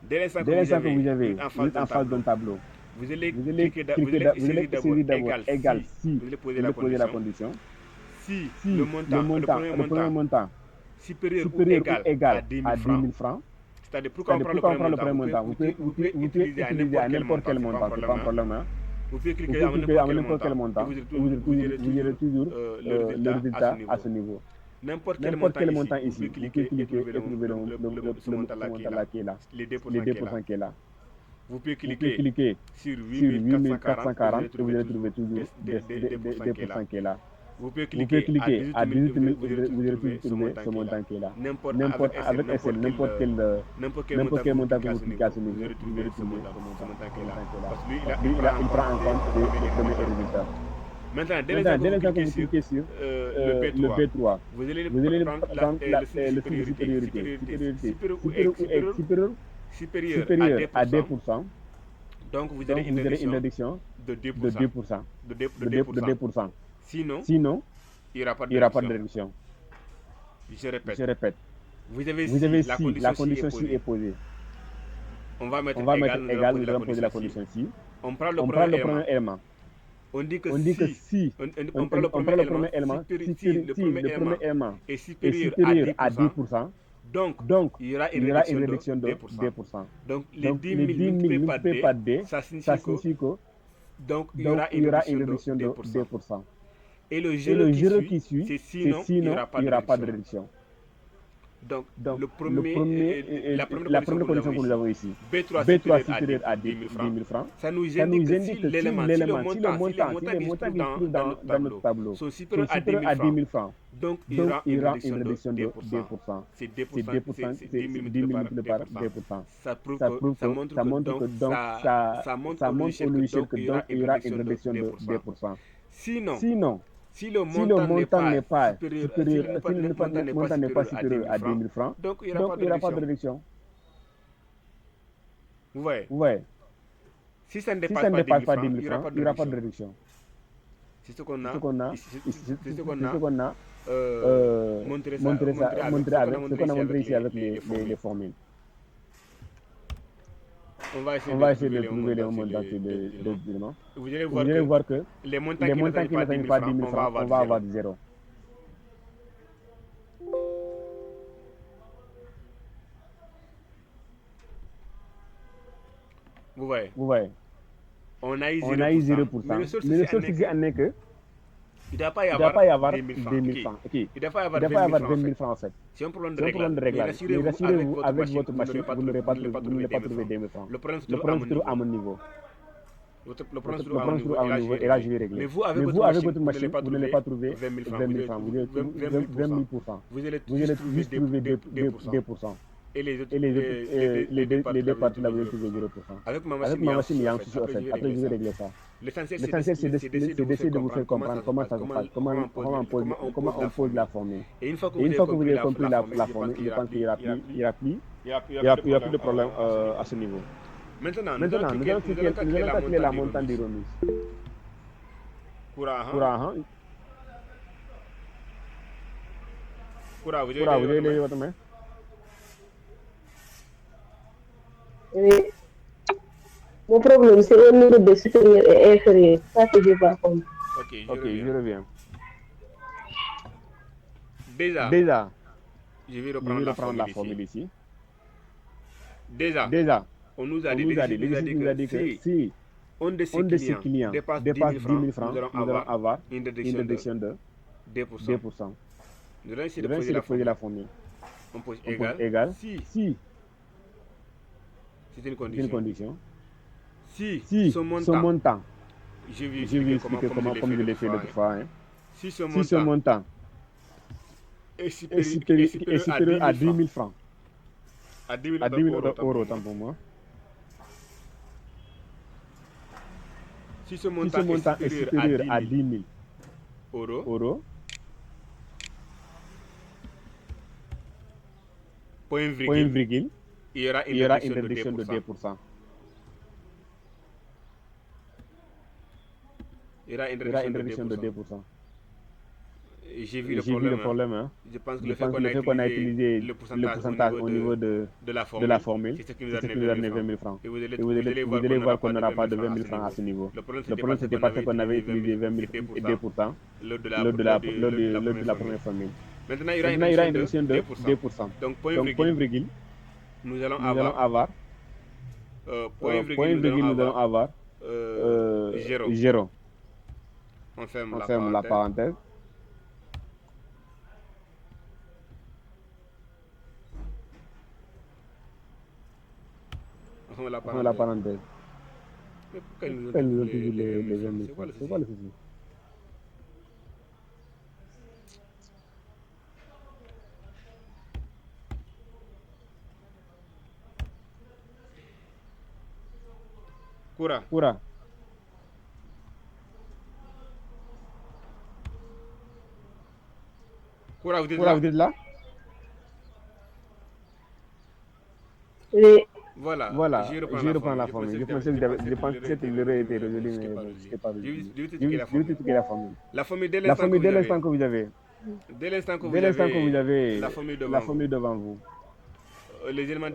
Dès l'instant que vous avez en face d'un tableau, vous allez saisir d'abord égal si, vous allez poser la condition. Si le premier montant supérieur ou égal à 10 000 francs, c'est-à-dire pourquoi on prend le premier montant, vous pouvez utiliser à n'importe quel montant, c'est pas un problème. Vous pouvez cliquer à n'importe quel montant, vous aurez toujours le résultat à ce niveau. N'importe quel montant ici, vous pouvez cliquer et trouver ce montant-là qui est là, les 2% qui est là. Vous pouvez cliquer sur 8440 et vous allez trouver toujours des 2% qui est là. Vous pouvez cliquer à 18 000, vous allez trouver ce montant qui est là. Avec SL, n'importe quel montant que vous cliquez à ce niveau, vous allez trouver ce montant qui est là. Parce que lui, il prend en compte les premiers résultats. Maintenant, dès l'instant que vous cliquez sur le B3, vous allez prendre le signe de supériorité. Supérieur à 2%. Donc, vous avez une réduction de 2%. Sinon, il n'y aura pas de réduction. Je répète. Vous avez si, la condition si est posée. On va mettre égal, nous allons poser la condition si. On prend le premier élément. On dit que si on prend le premier élément, si le premier élément est supérieur à 10%, donc il y aura une réduction de 2%. Donc les 10 000 multipliés par D, ça signifie que donc il y aura une réduction de 2%. Et le jeu qui suit, c'est sinon il n'y aura pas de réduction. Donc la première condition que nous avons ici, B3 supérieur à 10 000 francs, ça nous indique que si l'élément, si le montant qui se trouve dans notre tableau sont supérieurs à 10 000 francs, donc il y aura une réduction de 2%. C'est 2%, c'est 10 000 multiplié par 2%. Ça montre au logiciel qu'il y aura une réduction de 2%. Sinon, si le montant n'est pas supérieur à 10 000 francs, donc il n'y aura pas de réduction. Vous voyez? Si ça ne dépasse pas 10 000 francs, il n'y aura pas de réduction. C'est ce qu'on a montré ici avec les formules. On va essayer de trouver les montants d'éléments. Vous allez voir que les montants qui n'atteignent pas 10 000 francs, on va avoir 0. Vous voyez. On a eu 0%. Mais le seul souci en est que Il ne doit pas y avoir 10 000 francs. Okay. Il ne doit pas y avoir 20 000 francs en fait. C'est un problème de réglage. Mais rassurez-vous, avec votre machine, vous n'aurez pas trouvé 10 000 francs. Le problème se trouve à mon niveau. Le problème se trouve à mon niveau et là je vais régler. Mais vous, avec votre machine, vous n'allez pas trouver 20 000 francs. Vous allez trouver 20 000%. Vous allez juste trouver 2%. Et les deux parties là, vous allez trouver 0%. Avec ma machine, il y a un souci en fait. Après, je vais régler ça. L'essentiel, c'est d'essayer de vous faire comprendre comment ça se passe, comment on pose la formule. Et une fois que vous avez compris la formule, je pense qu'il n'y aura plus de problème à ce niveau. Maintenant, nous allons calculer la montagne des remises. Koura, vous avez levé votre main? Oui. Mon problème, c'est au niveau de supérieur et inférieur. Ça que je n'ai pas compris. Ok, je reviens. Déjà, je vais reprendre la formule ici. Déjà, on nous a dit que si un de ces clients dépasse 10 000 francs, nous allons avoir une réduction de 2%. Nous allons essayer de poser la formule. On pose égal. Si c'est une condition. Si ce montant, je vais expliquer comment je l'ai fait l'autre fois. Si ce montant est supérieur à 10 000 francs, à 10 000 euros, autant pour moi. Si ce montant est supérieur à 10 000 euros, point virgule, il y aura une réduction de 2%. Il y aura une réduction de 2%. J'ai vu le problème. Hein. Je pense que le fait qu'on a utilisé le pourcentage au niveau de la formule, c'est ce qui nous a donné 20 000 francs. Et vous allez voir qu'on n'aura pas de 20 000 francs à ce niveau. Le problème, c'était parce qu'on avait utilisé 20 000 et 2% lors de la première formule. Maintenant, il y aura une réduction de 2%. Donc, point virgule, nous allons avoir 0. On ferme la parenthèse. On ferme la parenthèse. Mais pourquoi ils nous ont dit les 20 000 francs? C'est quoi le souci? Koura, vous êtes là? Oui. Voilà, je reprends la formule. Je pense que c'était l'aurait été résolu, mais ce n'était pas résolu. Je vais expliquer la formule. La formule, dès l'instant que vous avez la formule devant vous, les éléments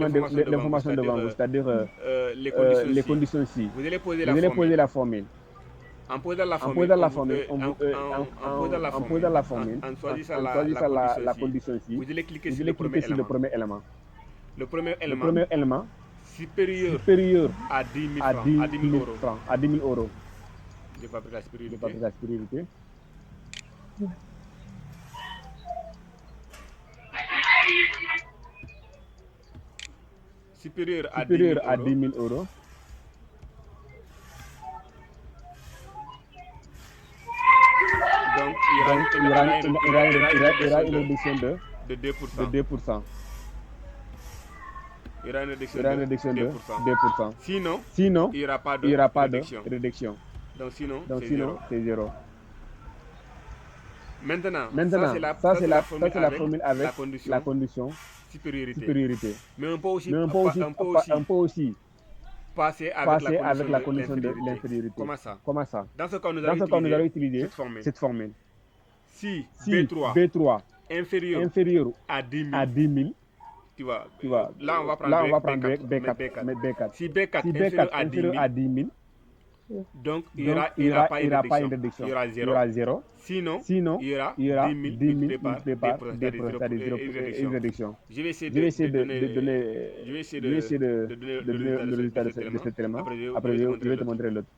d'information devant vous, c'est-à-dire les conditions ici. Vous allez poser la formule. En posant la formule, en choisissant la condition ici, vous allez cliquer sur le premier élément. Le premier élément supérieur à 10 000 euros. Je n'ai pas pris la supériorité. Supérieur à 10 000 euros. Donc, il y aura une réduction de 2%. Il y aura une réduction de 2%. Sinon, il n'y aura pas de réduction. Donc, sinon, c'est 0. Maintenant, ça c'est la formule avec la condition supériorité. Mais on peut aussi passer avec la condition de l'infériorité. Comment ça? Dans ce cas, nous allons utiliser cette formule. Si B3 inférieur à 10 000, tu vois, là on va prendre B4. Si B4 inférieur à 10 000, donc il n'y aura pas une réduction. Il y aura 0. Sinon, il y aura 10 000 multiplié par 2%, c'est-à-dire une réduction. Je vais essayer de donner le résultat de cet élément. Après, je vais te montrer l'autre.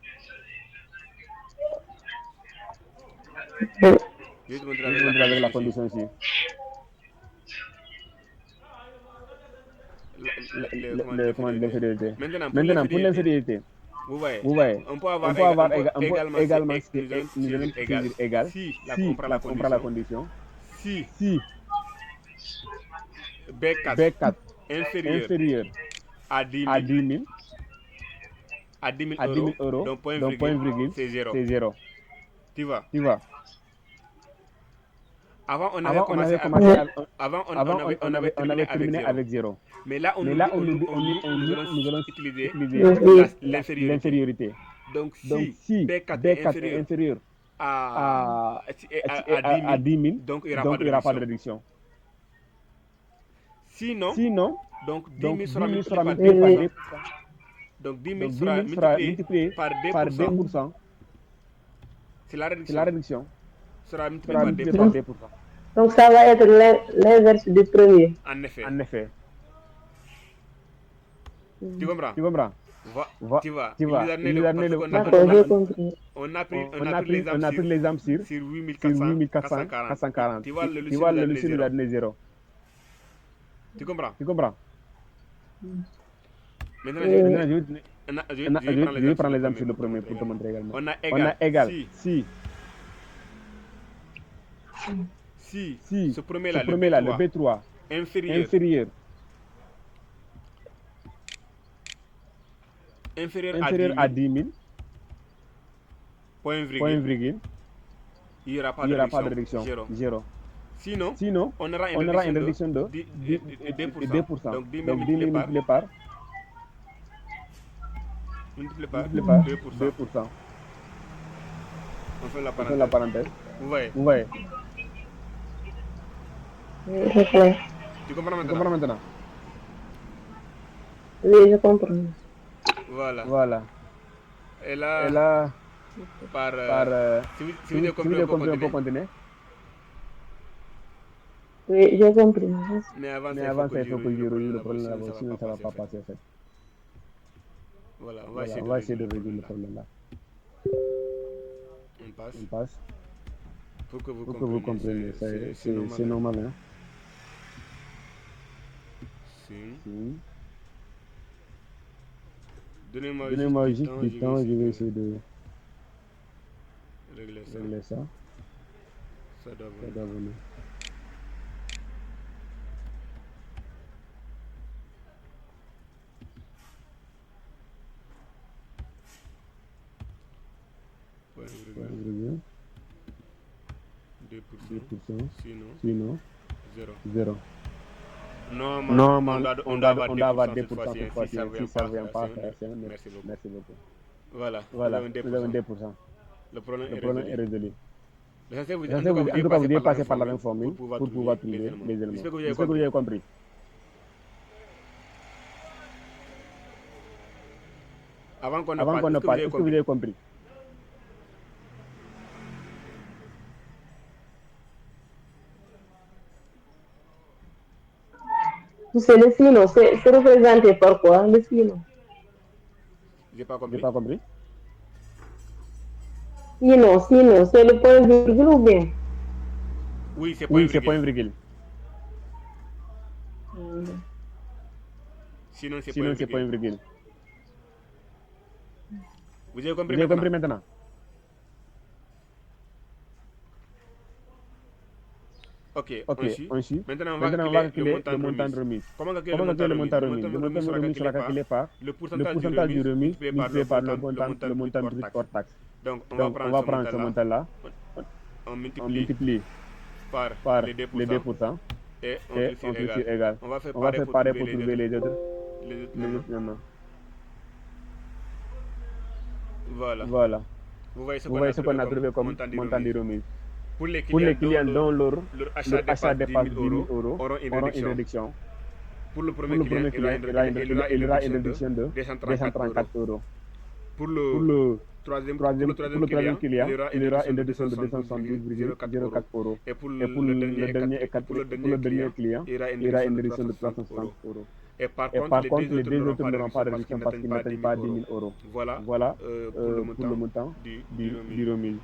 Je vais te montrer avec la condition ici. L'infériorité. Maintenant, pour l'infériorité, vous voyez, on peut avoir également égal si on prend la condition, si B4 inférieur à 10 000 euros, donc point virgule, c'est 0. Tu vois? Avant, on avait terminé avec 0. Mais là, nous allons utiliser l'infériorité. Donc, si B4 est inférieur à 10 000, donc il n'y aura pas de réduction. Sinon, donc 10 000 sera multiplié par 2%. Donc 10 000 sera multiplié par 2%. C'est la réduction. Sera multiplié par 2%. Donc ça va être l'inverse du premier. En effet. Tu comprends? Tu vois. On a pris l'exemple sur 8440. Tu vois, le Lucie nous a donné 0. Tu comprends? Maintenant, je vais prendre l'exemple sur le premier pour te montrer également. On a égal. Si ce premier-là, le B3, inférieur à 10 000, point virgule, il n'y aura pas de réduction. 0. Sinon, on aura une réduction de 2%. Donc 10 000 multiplié par 2%. On fait la parenthèse. Vous voyez? Tu comprends maintenant? Oui, je comprends. Voilà. Et là si vous avez compris, on peut continuer. Oui, j'ai compris. Mais avant ça, il faut que je résolve le problème là-bas, sinon ça ne va pas passer en fait. Voilà, on va essayer de résoudre le problème là. On passe. Pour que vous compreniez, c'est normal. Hein? Donnez-moi juste du temps, je vais essayer de régler ça. Ça doit venir. Ouais, 2%. Sinon 0. Non, on doit avoir 2% cette fois-ci. Si ça ne vient pas, merci beaucoup. Voilà, vous avez 2%. Le problème est résolu. En tout cas, vous devez passer par la même formule pour pouvoir trouver les éléments. J'espère que vous avez compris. Avant qu'on ne parle, est-ce que vous avez compris? C'est le sinon, c'est représenté par quoi, le sinon? J'ai pas compris. Sinon, c'est le point virgule ou bien? Oui, c'est point virgule. Sinon, c'est point virgule. Vous avez compris maintenant? Ok, on suit. Maintenant, on va calculer le montant de remise. Comment calculer le montant de remise? Le montant de remise sera calculé par le pourcentage du remise multiplié par le montant brut hors taxe. Donc, on va prendre ce montant-là, on multiplie par les 2%, et on fait sur égal. On va faire pareil pour trouver les autres. Voilà. Vous voyez ce qu'on a trouvé comme montant de remise. Pour les clients dont leur achat dépasse 10 000 euros auront une réduction. Pour le premier client, il aura une réduction de 234 euros. Pour le troisième client, il aura une réduction de 272,04 euros. Et pour le dernier client, il aura une réduction de 360 euros. Et par contre, les deux autres n'auront pas de réduction parce qu'ils n'atteignent pas 10 000 euros. Voilà pour le montant du remise.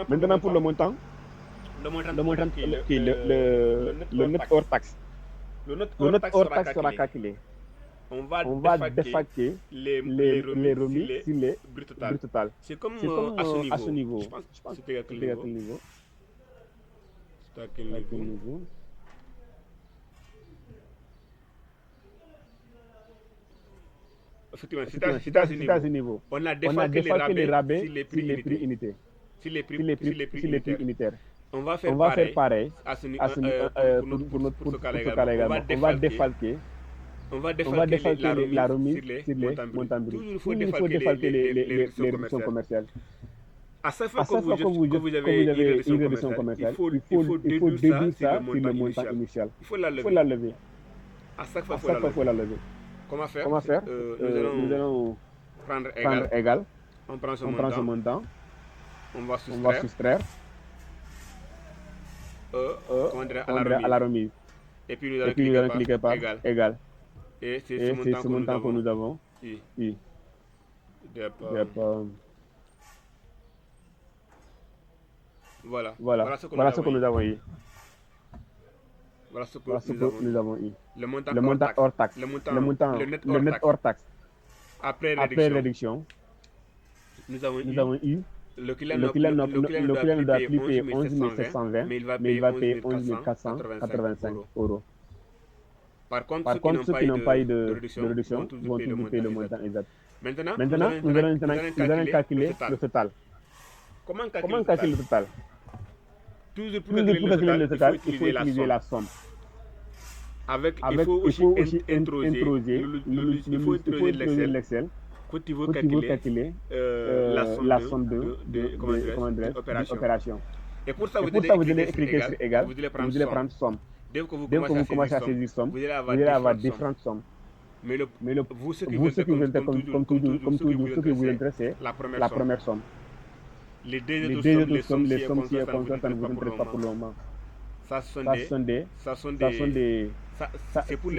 Maintenant, pour le montant le montant le net hors taxe. Le net hors taxe sera calculé. On va défalquer les remis sur les brut total. C'est comme à ce niveau. Je pense que c'était à quel niveau. C'était à quel niveau. Effectivement, c'est à ce niveau. On a défalqué les rabais sur les prix unités. Sur les prix unitaires. On va faire pareil pour ce cas-là également. On va défalquer la remise sur les montants bruts. Toujours il faut défalquer les réductions commerciales. À chaque fois que vous avez une réduction commerciale, il faut déduire ça sur le montant initial. Il faut la lever. À chaque fois, il faut la lever. Comment faire Nous allons prendre égal. On prend ce montant. On va soustraire à la remise. Et puis nous allons cliquer par égal. Et c'est ce montant que nous avons eu. Voilà ce que nous avons eu. Voilà ce que nous avons eu. Le montant hors taxe. Le net hors taxe. Après réduction, nous avons eu. Le client ne doit plus payer 11 720, mais il va payer 11 485 euros. Par contre, ceux qui n'ont pas eu de réduction vont toujours payer le montant exact. Maintenant, nous allons calculer le total. Comment calculer le total? Toujours pour calculer le total, il faut utiliser la somme. Il faut aussi introduire l'Excel. Quand tu veux calculer la somme de l'opération. Et pour ça, vous allez cliquer sur égal, vous allez prendre somme. Dès que vous commencez à saisir somme, vous allez avoir différentes sommes. Mais vous, ce qui vous intéresse, comme toujours, ce qui vous intéresse, c'est la première somme. Les deux autres sommes, les sommes si elles sont ça ne vous intéresse pas pour le moment. C'est pour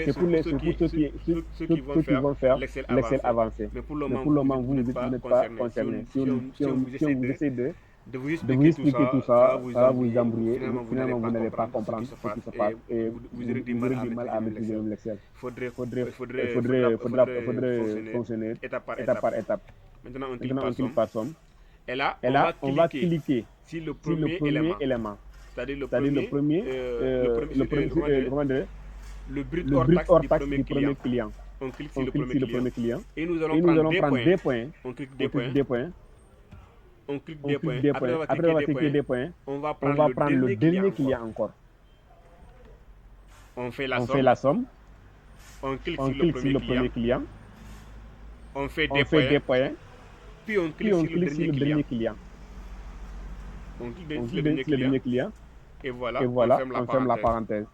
ceux qui vont faire l'Excel avancé. Mais pour le moment, vous n'êtes pas concerné. Si on vous essaie de vous expliquer tout ça, ça va vous embrouiller. Finalement, vous n'allez pas comprendre ce qui se passe et vous aurez du mal à maîtriser l'Excel. Il faudrait fonctionner étape par étape. Maintenant, on clique par somme. Et là, on va cliquer sur le premier élément. C'est-à-dire le brut hors taxe du premier client. On clique sur le premier client. Et nous allons prendre des points. On clique des points. Après avoir cliqué des points, on va prendre le dernier client encore. On fait la somme. On clique sur le premier client. On fait des points. Puis on clique sur le dernier client. On clique sur le dernier client. Et voilà, on ferme la parenthèse.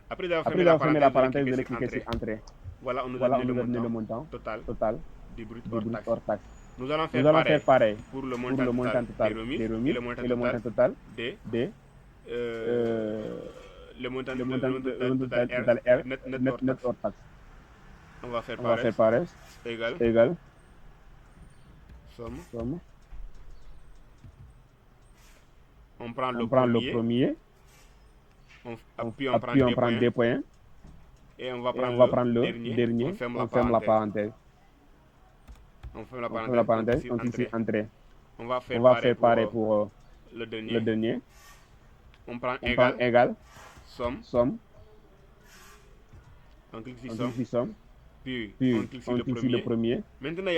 Après avoir fermé la parenthèse, vous allez cliquer sur Entrée. Voilà, on nous a donné le montant total du brut hors taxe. Nous allons faire pareil pour le montant total des remis et le montant total le montant total R net hors taxe. On va faire pareil. Égal. Somme. On prend le premier. Puis on prend des points. Et on va prendre le dernier. On ferme la parenthèse. On ferme la parenthèse. On clique sur Entrée. On va faire pareil pour le dernier. On prend égal. Somme. On clique sur somme. Puis on clique sur le premier. Maintenant, il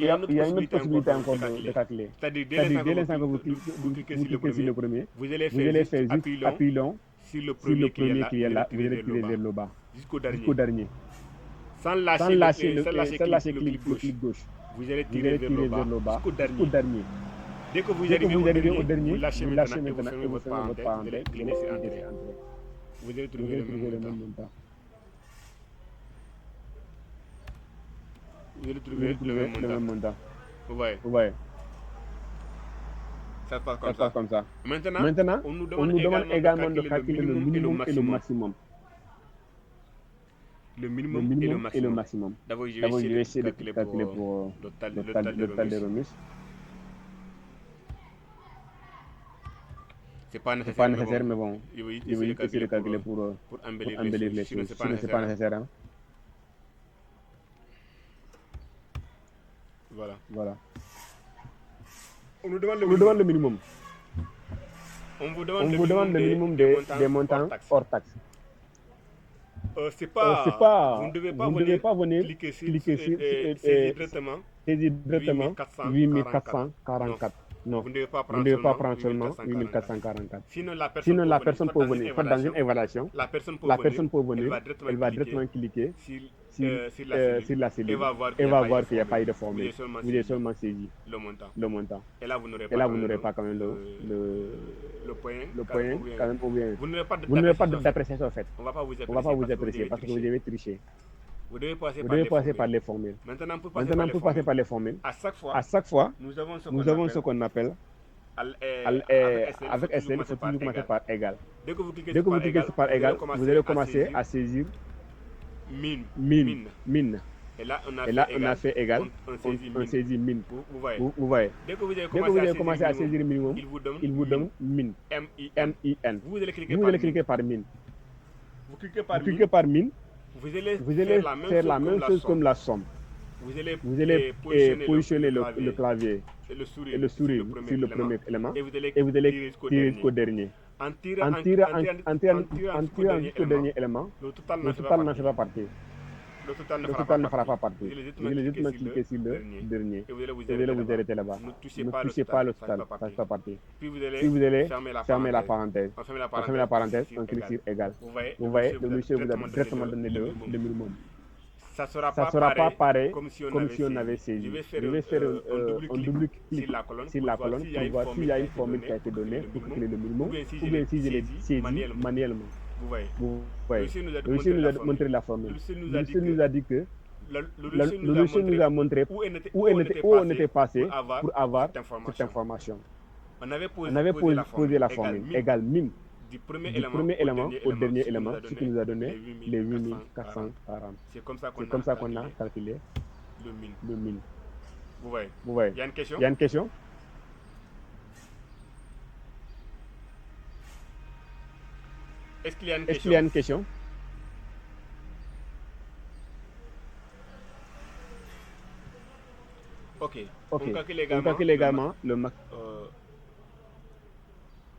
y a une autre possibilité encore de calculer. C'est-à-dire, dès l'instant que vous cliquez sur le premier, vous allez faire juste appui long sur le premier qui est là, vous allez tirer vers le bas, jusqu'au dernier. Sans lâcher le clic gauche. Vous allez tirer vers le bas, jusqu'au dernier. Dès que vous arrivez au dernier, vous lâchez maintenant et vous fermez votre parenthèse, vous allez cliquer sur Entrée. Vous allez trouver le même montant. Vous allez trouver le même montant. Vous voyez. Ça se passe comme ça. Maintenant, on nous demande également de calculer le minimum et le maximum. Le minimum et le maximum. D'abord, je vais essayer de calculer pour le total des remises. C'est pas nécessaire, mais bon, il faut essayer de calculer pour embellir les choses. Sinon, c'est pas nécessaire. Hein. Voilà. On nous demande le minimum. On vous demande le minimum des montants hors taxe. C'est pas, vous ne devez pas venir cliquer sur saisir directement 8444. Non, vous ne devez pas prendre seulement 8444. Sinon, la personne peut venir faire dans une évaluation. La personne peut venir, elle va directement cliquer sur la cellule et va voir qu'il n'y a pas eu de formule. Vous avez seulement saisi le montant. Et là, vous n'aurez pas quand même le point quand même, ou bien vous n'aurez pas d'appréciation en fait. On ne va pas vous apprécier parce que vous avez triché. Vous devez passer par les formules. Maintenant, pour passer par les formules, à chaque fois, nous avons ce qu'on appelle, avec SL, il faut toujours commencer par égal. Dès que vous cliquez par égal, vous allez commencer à saisir mine. Et là, on a fait égal, on saisit mine. Vous voyez. Dès que vous avez commencé à saisir minimum, il vous donne mine. M-I-N. Vous allez cliquer par mine. Vous cliquez par mine. Vous allez faire la même chose comme la somme. Vous allez positionner le clavier et le sourire sur le premier élément et vous allez tirer jusqu'au dernier. En tirant jusqu'au dernier élément, le total ne fera pas partie. Le total ne fera pas partie. Vous allez juste cliquer sur le dernier et vous allez vous arrêter là-bas. Ne touchez pas le total, ça ne fait pas partie. Puis vous allez fermer la parenthèse. On ferme la parenthèse, on clique sur égal. Vous voyez, le monsieur vous a directement donné le minimum. Ça ne sera pas pareil comme si on avait saisi. Je vais faire un double clic sur la colonne pour voir s'il y a une formule qui a été donnée pour calculer le minimum ou bien si je l'ai saisi manuellement. Vous voyez. Le logiciel nous a montré la formule. Le logiciel nous a dit que le logiciel nous a montré où on était passé pour avoir cette information. On avait posé la formule égale mine du premier élément au dernier élément, ce qui nous a donné les 8440. C'est comme ça qu'on a calculé le mine. Vous voyez. Il y a une question? Est-ce qu'il y a une question? Ok. On calcule également le max.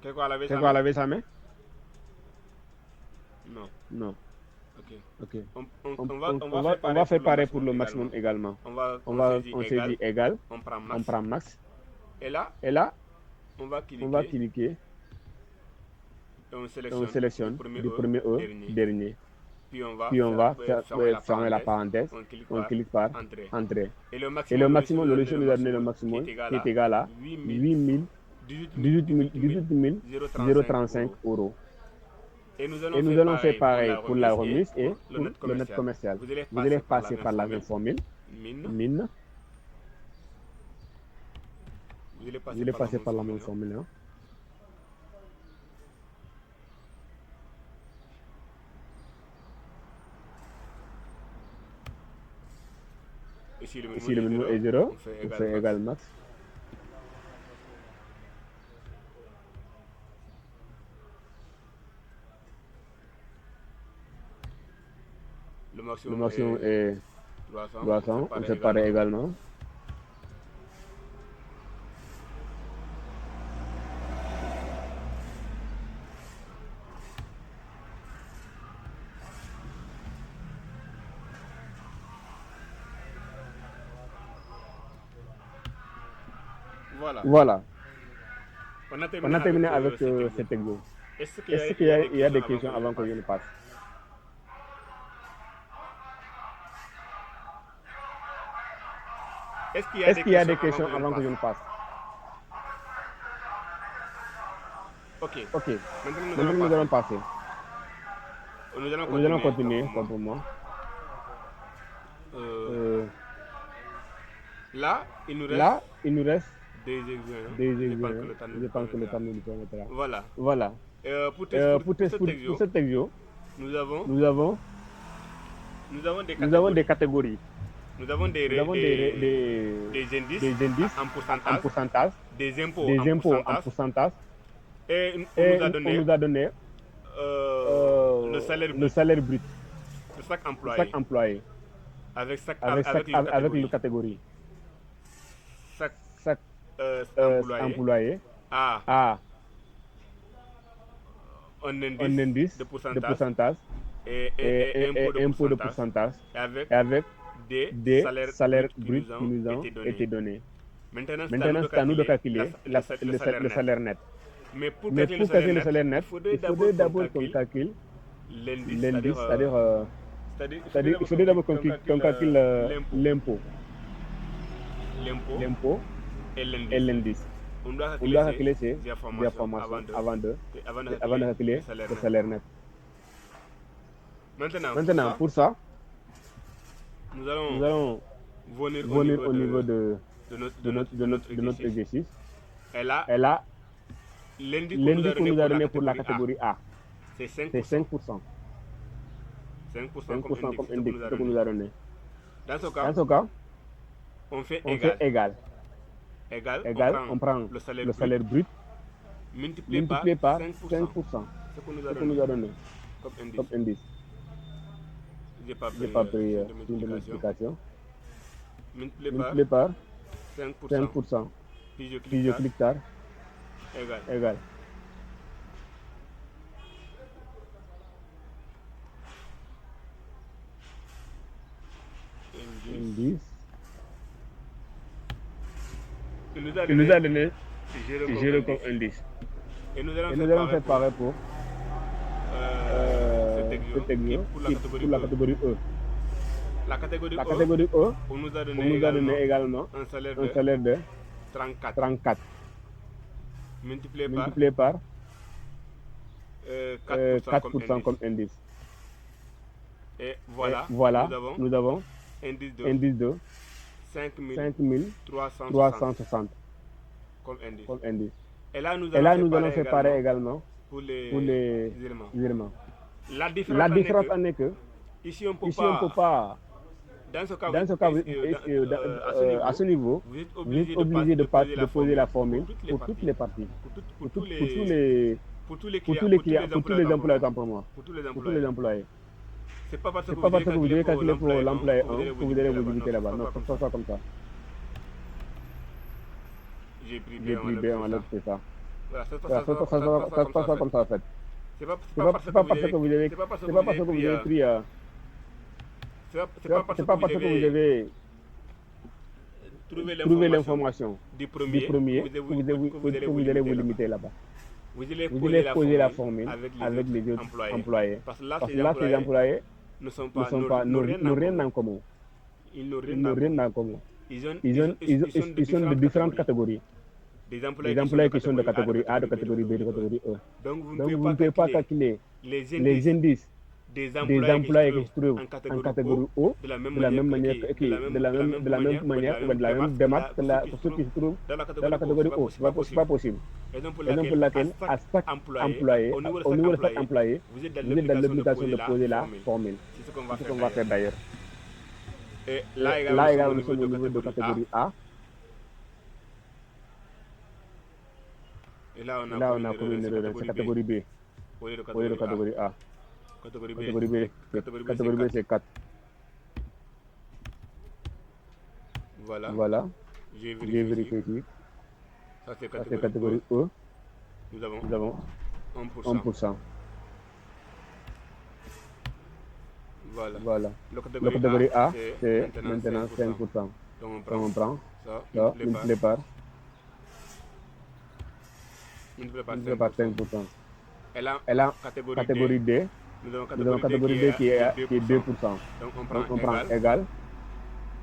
Quelqu'un a lavé sa main? Non. Ok. On va faire pareil pour le maximum également. On saisit égal, on prend max. Et là, on va cliquer. Et on sélectionne du premier au dernier. Puis on va fermer la parenthèse. On clique par entrée. Et le maximum, le logiciel nous a donné le maximum qui est égal à 18 035 €. Et nous allons faire pareil pour la remise et pour le net commercial. Vous allez passer par la même formule, mine. Vous allez passer par la même formule. Hein. Ici, le minimum est 0, on fait égal max. Le maximum est 300, on fait pareil également. Voilà. On a terminé avec cet exo. Est-ce qu'il y a des questions avant que je ne passe? Est-ce qu'il y a des questions avant que je ne passe? Ok. Maintenant, nous allons passer. Nous allons continuer, comme pour moi. Là, il nous reste des examens. Je pense que le temps nous permettra. Voilà. Pour cet exo, nous avons des catégories. Nous avons des indices en pourcentage, des impôts en pourcentage, Et on nous a donné le salaire brut de chaque employé. Avec une catégorie. Chaque employé a un un indice de pourcentage et impôt de pourcentage avec des salaires bruts qui nous ont été donnés. Maintenant, c'est à nous de calculer le salaire net. Mais pour Mais calculer pour calculer le salaire net, il il faudrait d'abord qu'on calcule l'indice, c'est-à-dire il faudrait d'abord qu'on calcule l'impôt et l'indice. On doit calculer ces informations avant de calculer le salaire net. Maintenant, pour ça, nous allons venir au niveau de notre exercice. Et là, l'indice qu'on nous a donné pour la catégorie A, c'est 5%. 5% comme indice qu'on nous a donné. Dans ce cas, on fait égal. On prend le salaire brut multiplié par 5%. Ce qu'on nous a donné comme indice. J'ai pas pris une multiplication. Multiplié par 5%. Puis je clique tard. Égal. Indice. Il nous a donné 0 comme indice. Et nous allons faire pareil pour cet exemple pour la catégorie E. La catégorie E, on nous a donné également un salaire de 34. Multiplié par 4% comme indice. Et voilà, nous avons indice de 5360 comme indice. Et là, nous allons faire pareil également pour les virements. La différence en est que ici, on ne peut pas. Dans ce cas, à ce niveau, vous êtes obligé de poser la formule pour toutes les parties, pour tous les clients, pour tous les employés temporaires, pour tous les employés. C'est pas parce que vous devez calculer pour l'employé 1 que vous allez vous limiter là-bas. Non, ça ne soit comme ça. J'ai pris bien en l'autre, c'est ça. Voilà, ça se passe comme ça en fait. C'est pas parce que vous avez pris. C'est pas parce que vous avez trouvé l'information du premier que vous allez vous limiter là-bas. Vous allez poser la formule avec les autres employés. Parce que là, ces employés n'ont rien en commun. Ils n'ont rien en commun. Ils sont de différentes catégories. Des employés qui sont de catégorie A, de catégorie B, de catégorie E. Donc vous ne pouvez pas calculer les indices des employés qui se trouvent en catégorie O de la même manière ou de la même démarche que ceux qui se trouvent dans la catégorie O. Ce n'est pas possible. Raison pour laquelle, à chaque employé, au niveau de chaque employé, vous êtes dans l'obligation de poser la formule. C'est ce qu'on va faire d'ailleurs. Et là également, nous sommes au niveau de catégorie A. Et là, on a commis une erreur, c'est catégorie B. Au lieu de catégorie A. Catégorie B, c'est 4. Voilà. J'ai vérifié ici. Ça, c'est catégorie E. Nous avons 1%. Voilà. Le catégorie A, c'est maintenant 5%. Donc on prend ça, multiplié par 5%. Et là, catégorie D, nous avons catégorie D qui est 2%. Donc on prend égal,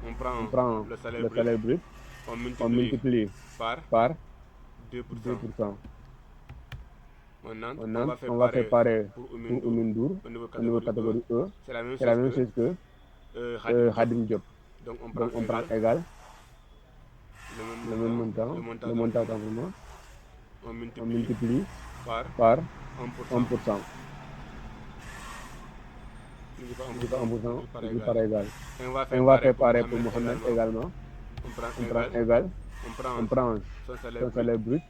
on prend le salaire brut, on multiplie par 2%. Maintenant, on va faire pareil pour Oumindour, au niveau de catégorie E. C'est la même chose que Khadim Diop. Donc on prend égal, le même montant simplement. On multiplie par 1%. Par égal. Et on va faire pareil pour Mohamed également. On prend égal, on prend son salaire brut,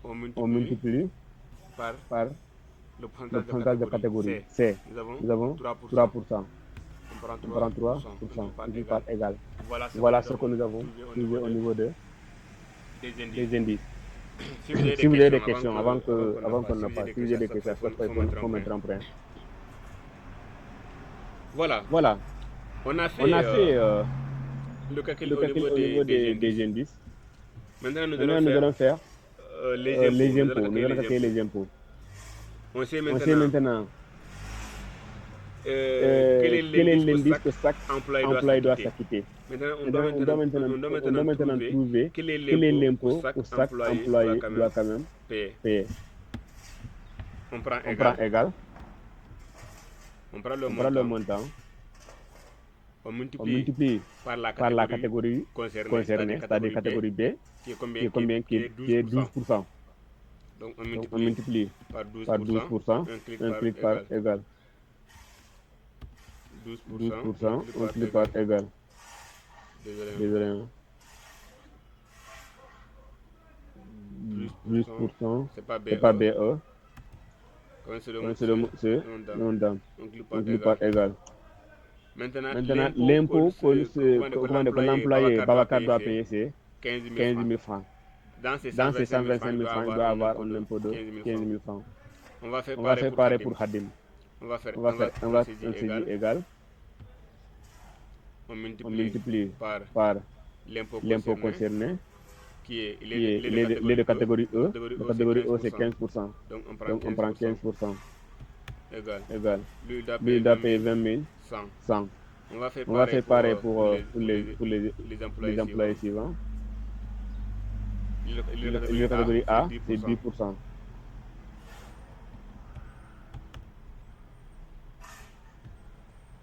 on multiplie par le pourcentage de catégorie C. Nous avons 3%. On prend 3%, divisé par égal. Voilà ce que nous avons trouvé au niveau des indices. Si vous avez des questions, avant qu'on ne passe, si vous avez des questions, il faut mettre en point. Voilà. On a fait le calcul au niveau des indices. Maintenant, nous allons faire les impôts. Nous allons calculer les impôts. On sait maintenant quel est l'indice que chaque employé doit s'acquitter. Maintenant, on doit maintenant trouver quel est l'impôt que chaque employé doit quand même payer. On prend égal. On prend le montant. On multiplie par la catégorie concernée, c'est-à-dire catégorie B, qui est combien? Qui est 12%. Donc on multiplie par 12%, on clique par égal. 12%, on clique par égal. Désolé. 12%, c'est pas BE. C'est le montant. On clique par égal. Maintenant, l'impôt que l'employé Babacar doit payer, c'est 15 000 francs. Dans ces 125 000 francs, il doit avoir un impôt de 15 000 francs. On va faire pareil pour Khadim. On va saisir égal. On multiplie par l'impôt concerné, qui est de catégorie E. La catégorie E, c'est 15%. Donc on prend 15%. Égal. Lui, il doit payer 20 100. On va faire pareil pour les employés suivants. La catégorie A, c'est 10%.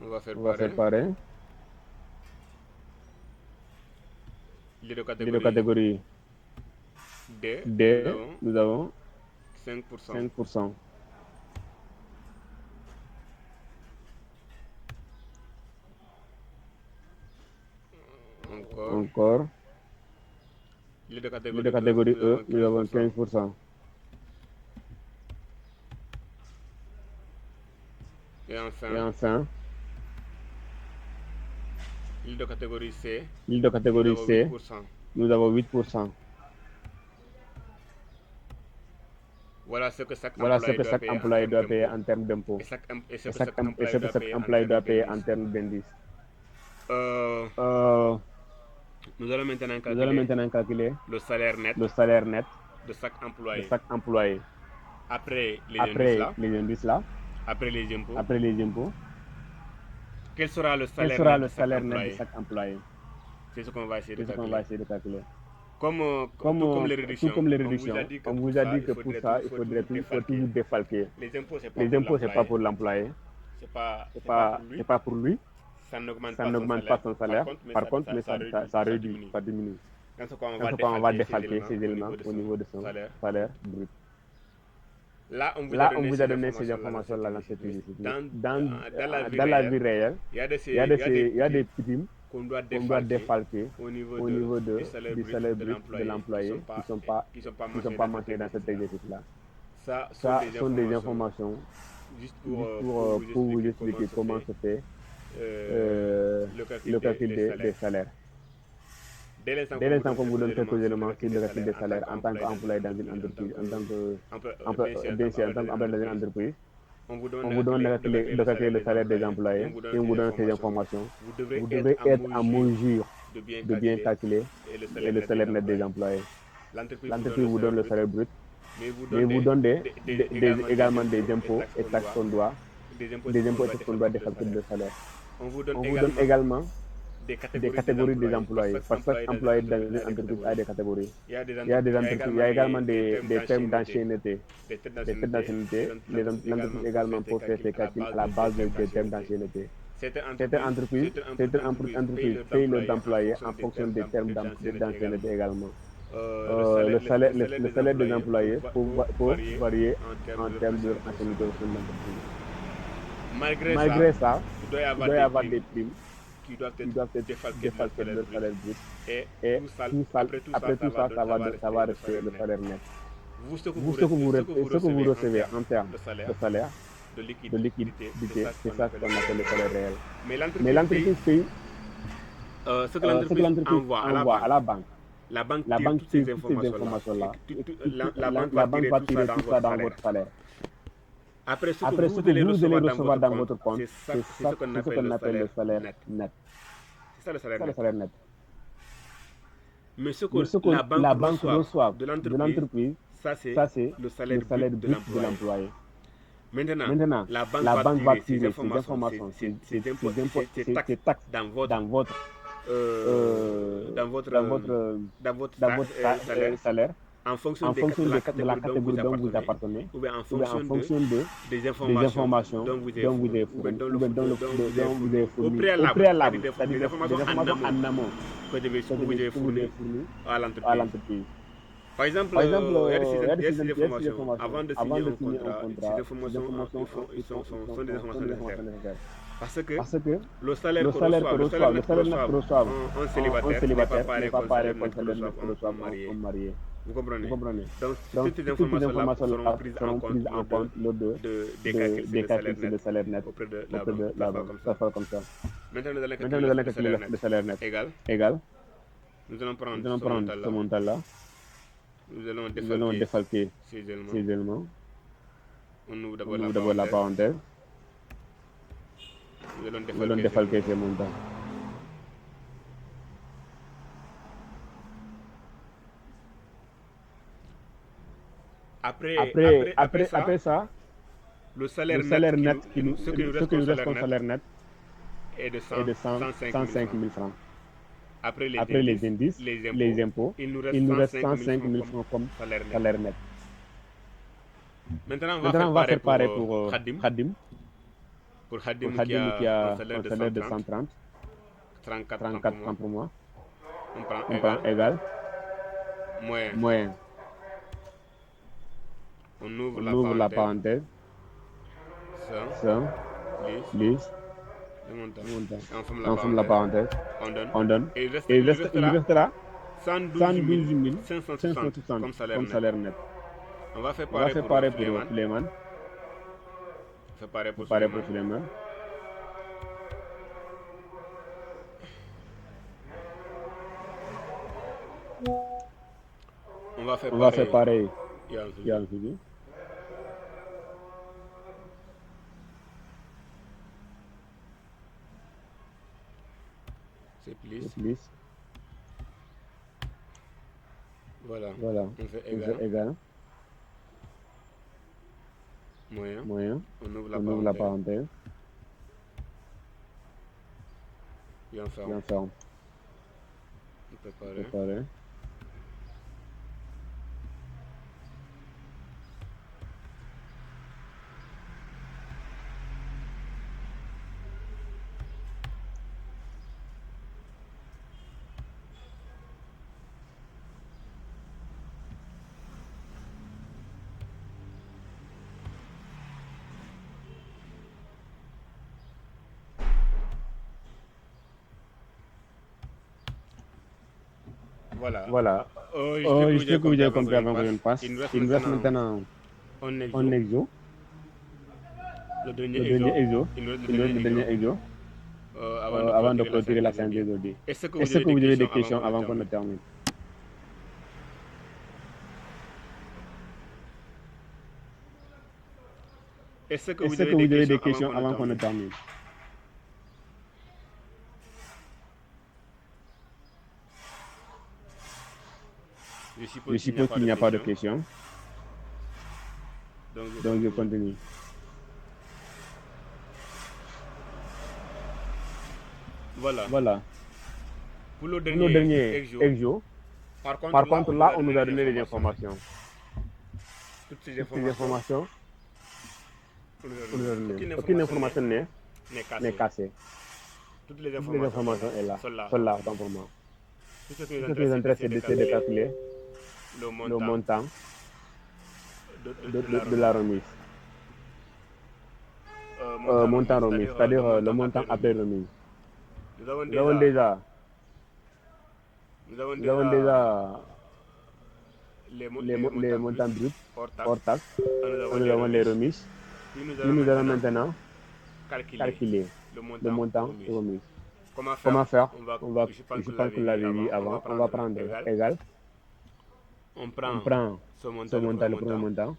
On va faire pareil. Il est de catégorie D. Nous avons 5%. Encore. Il est de catégorie E, nous avons 15%. Et enfin, il est de catégorie C, nous avons 8%. Voilà ce que chaque employé doit payer en termes d'impôts. Et ce que chaque employé doit payer en termes d'indices. Nous allons maintenant calculer le salaire net de chaque employé. Après les indices là, après les impôts, quel sera le salaire net de chaque employé? C'est ce qu'on va essayer de calculer. Tout comme les réductions, on vous a dit que pour ça, il faut toujours défalquer. Les impôts, c'est pas pour l'employé. C'est pas pour lui. Ça n'augmente pas son salaire. Par contre, mais ça réduit, ça diminue. On va défalquer ces éléments au niveau de son salaire brut. Là, on vous a donné ces informations-là dans cette publicité. Dans la vie réelle, il y a des primes qu'on doit défalquer au niveau du salaire brut de l'employé qui ne sont pas mentionnés dans cet exercice-là. Ça sont des informations juste pour vous expliquer comment se fait le calcul des salaires. Dès l'instant qu'on vous donne quelques éléments sur le calcul des salaires en tant qu'employé dans une entreprise, en tant qu'employé dans une entreprise, on vous demande de calculer le salaire des employés et on vous donne ces informations. Vous devez être en mesure de bien calculer le salaire net des employés. L'entreprise vous donne le salaire brut, mais vous donne également des impôts et taxes qu'on doit décalculer le salaire. On vous donne également des catégories des employés. Parce que chaque employé dans une entreprise a des catégories. Il y a également des termes d'ancienneté. Les entreprises également pour faire ces calculs à la base des termes d'ancienneté. Certaines entreprises payent leurs employés en fonction des termes d'ancienneté également. Le salaire des employés peut varier en termes d'ancienneté au sein de l'entreprise. Malgré ça, il doit y avoir des primes qui doivent être défalquées de leur salaire brut. Et après tout ça, ça va rester le salaire net. vous, ce que vous recevez en termes de salaire, de liquidité, c'est ça qu'on appelle le salaire réel. Mais l'entreprise paye ce que l'entreprise envoie à la banque. La banque tire toutes ces informations-là. La banque va tirer tout ça dans votre salaire. Après, ce que vous allez recevoir dans votre compte, c'est ce qu'on appelle le salaire net. C'est ça le salaire net. Mais ce que la banque reçoit de l'entreprise, ça c'est le salaire brut de l'employé. Maintenant, la banque va tirer ces informations, ces taxes dans votre salaire en fonction de la catégorie dont vous appartenez ou bien en fonction des informations dont vous avez fourni au préalable, c'est-à-dire des informations en amont que vous avez fourni à l'entreprise. Par exemple, il y a des informations avant de signer un contrat, ces informations sont des informations nécessaires. Parce que le salaire que reçoit un célibataire n'est pas pareil qu'un salaire que reçoit un marié. Vous comprenez? Donc, toutes ces informations-là seront prises en compte lors des calculs de salaire net auprès de la banque comme ça. Maintenant, nous allons calculer le salaire net égal. Nous allons prendre ce montant-là. Nous allons défalquer ces éléments. On ouvre d'abord la parenthèse. Nous allons défalquer ces montants. Après ça, le salaire net, ce qui nous reste comme salaire net est de 105 000 francs. Après les indices, les impôts, il nous reste 105 000 francs comme salaire net. Maintenant, on va faire pareil pour Khadim. Pour Khadim qui a un salaire de 130, 34 francs pour moi. On prend égal, moyen. On ouvre la parenthèse. Ça, lisse. On ferme la parenthèse. On donne. Et il restera 112 560 comme salaire net. On va faire pareil pour Suleiman. On va faire pareil. C'est plus. Voilà. On fait égal. Moyen. On ouvre la parenthèse. Et on ferme. On préparer. Voilà. Je sais que vous avez compris avant que je ne passe. Il nous reste maintenant un exo. Le dernier exo. Avant de clôturer la séance d'aujourd'hui. Est-ce que vous avez des questions avant qu'on ne termine? Est-ce que vous avez des questions avant qu'on ne termine? Je suppose qu'il n'y a pas de questions. Donc je continue. Voilà. Pour le dernier exo, par contre là, on nous a donné les informations. Toutes ces informations, aucune information n'est cassée. Toutes les informations sont là, autant pour moi. Tout ce qui nous intéresse, c'est de calculer le montant de la remise. Montant remise, c'est-à-dire le montant après remise. Nous avons déjà les montants bruts hors taxe. Nous avons les remises. Puis Puis nous allons maintenant calculer le montant remis. Comment faire? Je pense que vous l'avez dit avant. On va prendre égal. On On prend prend ce ce montant, montant, le premier montant.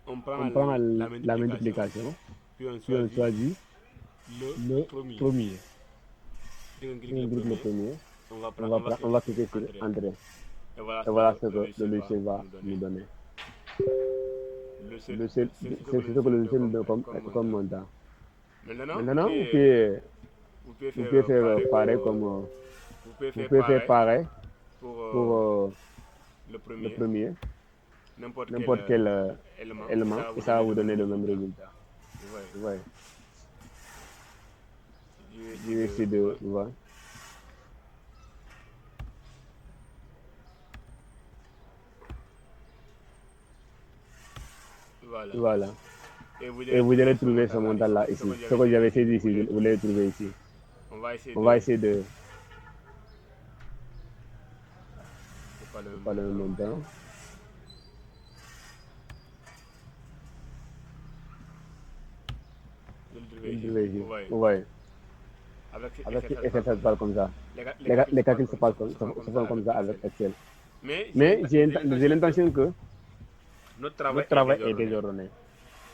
on prend On prend la la multiplication, multiplication. puis on Puis on choisit le le premier. premier. Puis on Puis clique on clique le le premier, premier. on On va va cliquer sur Entrée. Entrée. Et voilà Et voilà ce le que le logiciel va nous nous donner. donner. C'est ce que le logiciel nous donne comme montant. Maintenant, Maintenant, vous pouvez vous pouvez faire pareil comme vous pouvez vous faire pouvez faire pareil pour pour le le premier, premier, n'importe n'importe quel élément, et ça va vous donner le même résultat. résultat. Ouais. Je vais essayer de voir. Voilà. Et Et vous allez trouver ce montant-là ici. Ce que j'avais saisi ici, vous l'allez trouver ici. On va essayer de... C'est pas le même montant. Vous le Vous trouvez le ici. trouvez ici. Vous voyez. Vous voyez. Avec Excel, ça se passe comme ça. Les calculs se font comme ça avec Excel. Mais j'ai l'intention que notre notre travail travail est désordonné.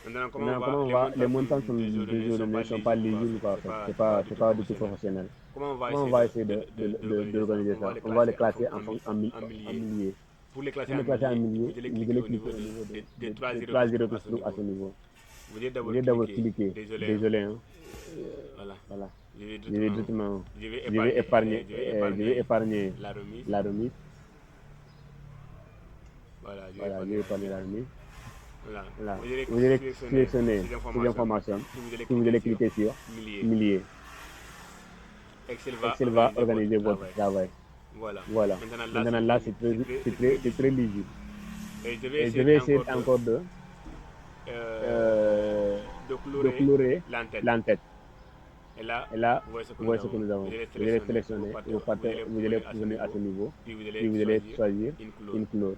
Maintenant, Maintenant, comment on va? Les montants sont désordonnés, ne sont pas lisibles, quoi. C'est pas du tout professionnel. Comment Comment on va essayer d'organiser ça? On va les classer en milliers. Pour les classer Pour les classer en milliers, vous vous allez allez cliquer cliquer au au niveau niveau des trois des zéros 3 qui zéros se qui se trouvent à ce niveau. Vous allez Vous allez d'abord cliquer. Désolé. Désolé, hein. Voilà. Je vais directement, Je je vais épargner la remise. la remise. Voilà, Voilà, je vais épargner la remise. Voilà. Vous allez sélectionner ces informations. Si vous allez cliquer sur milliers, Excel va organiser votre travail. Voilà. Maintenant là, c'est très lisible. Et je Et je vais essayer encore de colorer l'entête. Et là, Et là, vous vous voyez ce que nous avons. Vous allez sélectionner, vous allez venir à ce niveau, puis vous puis vous allez choisir une couleur.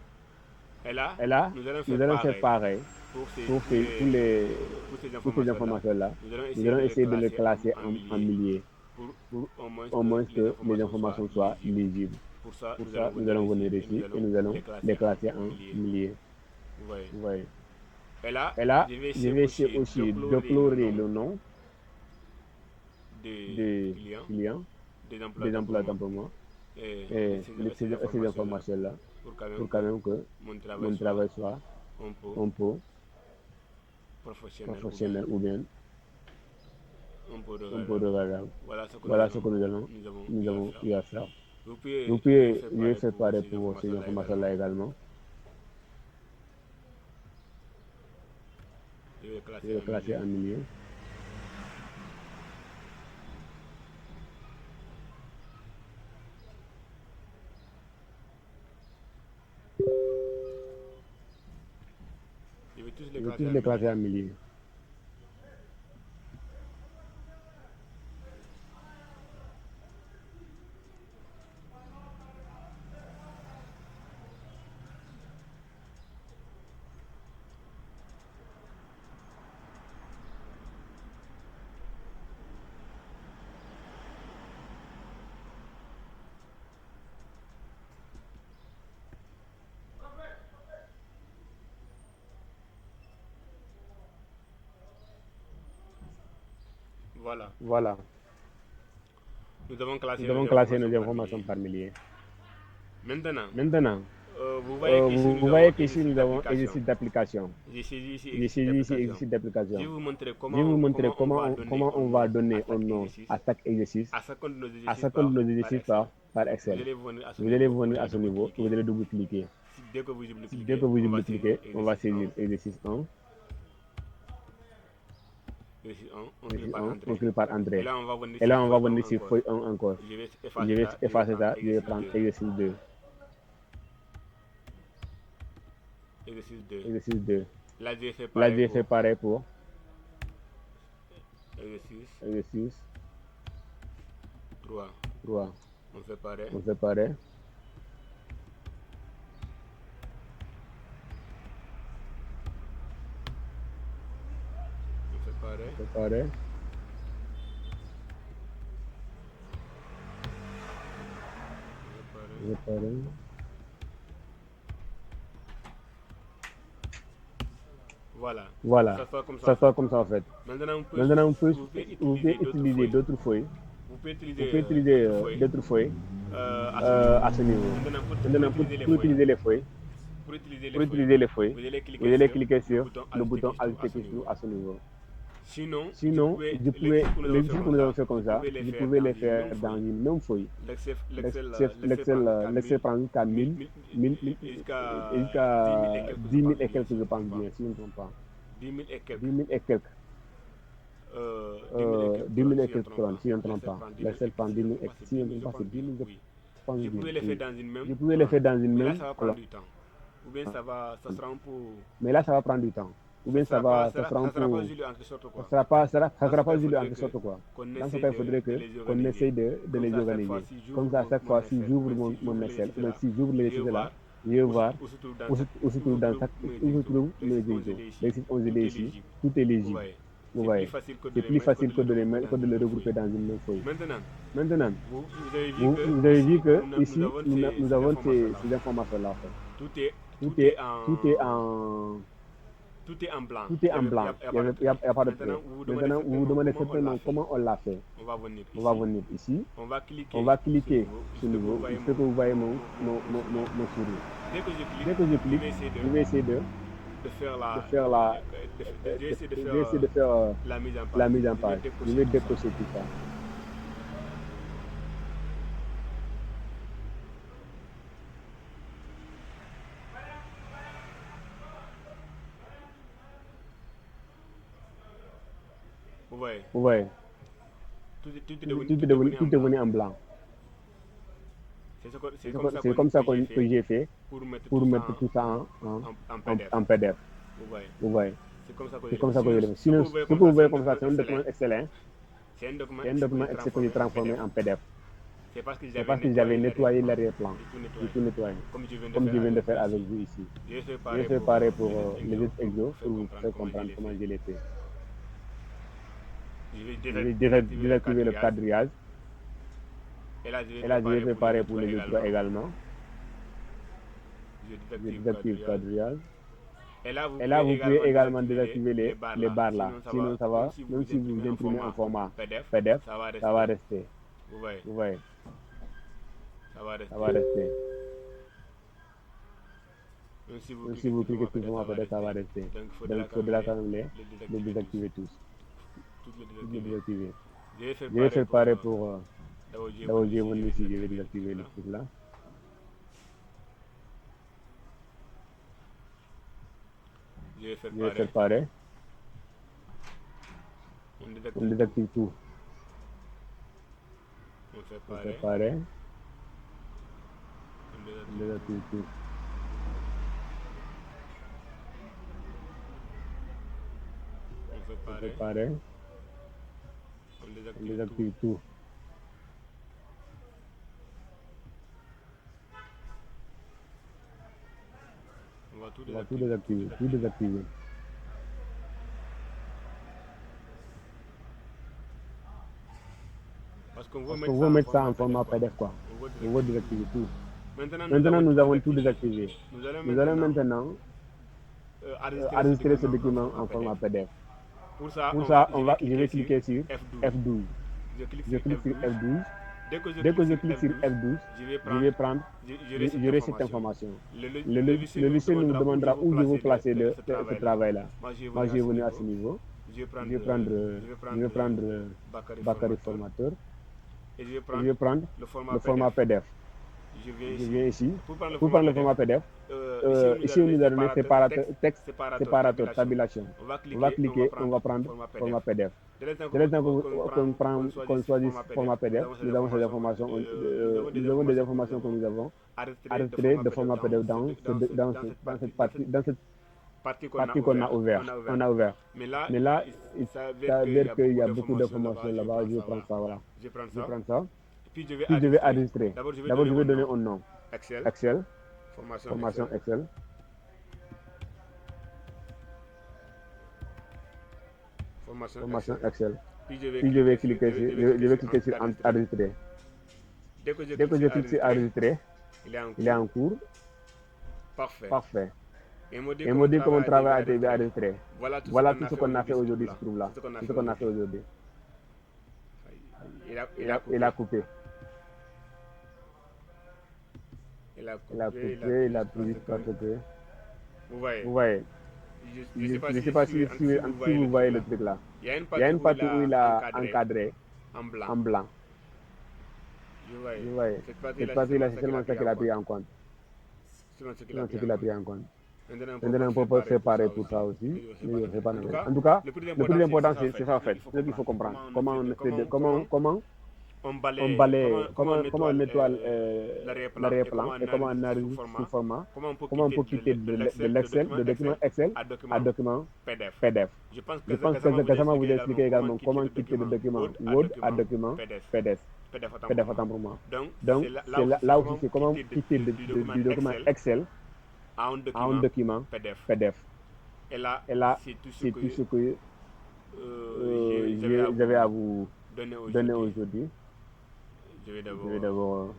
Et là, nous allons faire pareil pour toutes ces informations-là. Nous allons essayer de les classer en milliers pour au moins que les informations soient lisibles. Pour ça, nous allons venir ici et nous allons les classer en milliers. Vous voyez. Et là, je vais essayer aussi de colorer le nom des clients, des emplois d'emploi et ces informations-là pour quand même que mon travail soit un peu professionnel ou bien un peu regardable. Voilà ce que nous avons eu à faire. Vous pouvez faire pareil pour ces informations-là également. Je vais classer en milliers. Je vais tous les classer en milliers. Voilà. Nous devons Nous classer nos informations par milliers. Maintenant, vous vous voyez qu'ici nous avons exercice d'application. J'ai saisi J'ai saisi ici exercice d'application. Je vais vous montrer Je vais vous montrer comment on va donner un nom à chaque exercice, à chacun de nos exercices par Excel. Vous allez venir à ce niveau, vous allez double-cliquer. Dès que vous double-cliquez, on va saisir exercice 1. On clique par Entrée. Et là, on va venir sur feuille 1 encore. Je vais effacer ça, je vais prendre exercice 2. Exercice 2. Là, j'ai fait pareil pour exercice 3. On fait pareil. Préparer. Préparer. Voilà. Ça sort comme ça en fait. Maintenant, vous pouvez utiliser d'autres feuilles. Vous pouvez utiliser d'autres feuilles à ce niveau. Maintenant, pour utiliser les feuilles, vous allez cliquer sur le bouton ajouter question à ce niveau. Sinon, vous pouvez, les choses que nous avons fait comme ça, vous pouvez les faire dans une même feuille. L'Excel prend jusqu'à 1000, jusqu'à 10 000 et quelques, je pense bien, si je ne me trompe pas. 10 000 et quelques. 10 000 et quelques colonnes, si je ne me trompe pas. L'Excel prend 10 000 et quelques, si je ne me trompe pas, c'est 10 000, je pense bien. Vous pouvez les faire dans une même colonne. Ou bien ça sera un peu... Mais là, ça va prendre du temps. Ou bien ça sera un peu... Ça sera pas juste en quelque sorte quoi. Dans ce cas, il faudrait qu'on essaye de les organiser. Comme ça, à chaque fois, si j'ouvre mon Excel, ou si j'ouvre les sites là, je vais voir où se trouve dans chaque... où se trouvent les exos. Les sites 11 et ici, tout est légible. Vous voyez, c'est plus facile que de les regrouper dans une même feuille. Maintenant, vous avez vu que ici, nous avons ces informations-là en fait. Tout est en blanc. Il n'y a pas de problème. Maintenant, vous vous demandez certainement comment on l'a fait. On va venir ici. On va cliquer sur le niveau. Il faut que vous voyez mon sourire. Dès que je clique, je vais essayer de faire la mise en page. Je vais décocher tout ça. Vous voyez, tout est devenu en blanc. C'est comme ça que j'ai fait pour mettre tout ça en PDF. Vous voyez, c'est comme ça que je l'ai fait. Sinon, ce que vous voyez comme ça, c'est un document excellent. C'est un document excellent que j'ai transformé en PDF. C'est parce que j'avais nettoyé l'arrière-plan. J'ai tout nettoyé. Comme je viens de faire avec vous ici. Je vais faire pareil pour les autres exos pour vous faire comprendre comment je l'ai fait. Je vais désactiver le quadrillage. Et là, je vais faire pareil pour les autres également. Je désactive le quadrillage. Et là, vous pouvez également désactiver les barres là. Sinon, ça va, même si vous imprimez en format PDF, ça va rester. Vous voyez, ça va rester. Même si vous cliquez sur le format PDF, ça va rester. Donc, il faudra quand même les désactiver tous. Les désactiver. Je vais faire pareil pour d'abord j'ai venu ici, je vais désactiver le truc là. Je vais faire pareil. On désactive tout. On fait pareil. On désactive tout. On fait pareil. On désactive tout. On va tout désactiver, tout désactiver. Parce qu'on veut mettre ça en format PDF quoi. On veut désactiver tout. Maintenant, nous avons tout désactivé. Nous allons maintenant enregistrer ce document en format PDF. Pour ça, je vais cliquer sur F12. Je clique sur F12. Dès que je clique sur F12, je vais prendre, j'aurai cette information. Le logiciel nous demandera où je veux placer ce travail-là. Moi, je vais venir à ce niveau. Je vais prendre Bakary formateur. Et je vais prendre le format PDF. Je viens ici. Pour prendre le format PDF, ici on nous a donné texte, séparateur, tabulation. On va cliquer, on va prendre format PDF. Dès l'instant qu'on choisit format PDF, nous avons des informations, que nous avons enregistrées de format PDF dans cette partie qu'on a ouverte. Mais là, il s'avère qu'il y a beaucoup d'informations là-bas. Je vais prendre ça, voilà. Je prends ça. Puis je vais enregistrer. D'abord, je vais donner un nom. Excel. Formation Excel. formation Excel. Puis je vais cliquer sur enregistrer. Dès que je clique sur enregistrer, il est en cours. Parfait. Et me dit que mon travail a été enregistré. Voilà tout ce qu'on a fait aujourd'hui, se trouve là. C'est ce qu'on a fait aujourd'hui. Il a coupé. Il a pris parce que... Vous voyez. Je ne sais pas si vous voyez le truc là. Il y a une partie où il a encadré en blanc. Vous voyez. Cette partie-là, c'est seulement ça qu'il a pris en compte. Maintenant, on peut séparer tout ça aussi. En tout cas, le plus important, c'est ça en fait. C'est ce qu'il faut comprendre. Comment on nettoie l'arrière-plan et comment on arrive sous format, comment on peut quitter de l'Excel, de document Excel à document PDF. Je pense que récemment vous expliquez également comment quitter de document Word à document PDF. PDF autant pour moi. Donc, c'est là aussi, c'est comment quitter du document Excel à un document PDF. Et là, c'est tout ce que j'avais à vous donner aujourd'hui. Je vais d'abord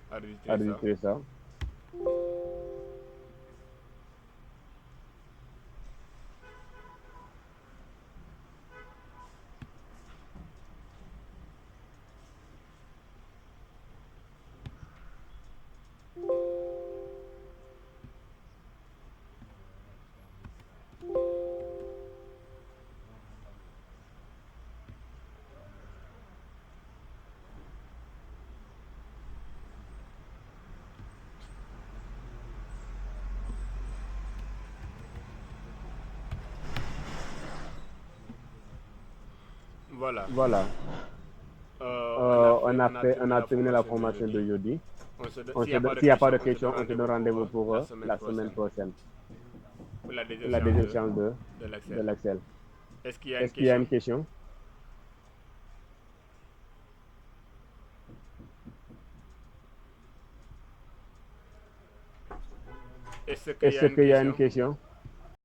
enregistrer ça. Voilà. On a terminé la formation de jeudi. S'il n'y a pas de questions, on se donne rendez-vous pour la semaine prochaine. Pour la deuxième séance de l'Excel. Est-ce qu'il y a une question? Est-ce qu'il y a une question?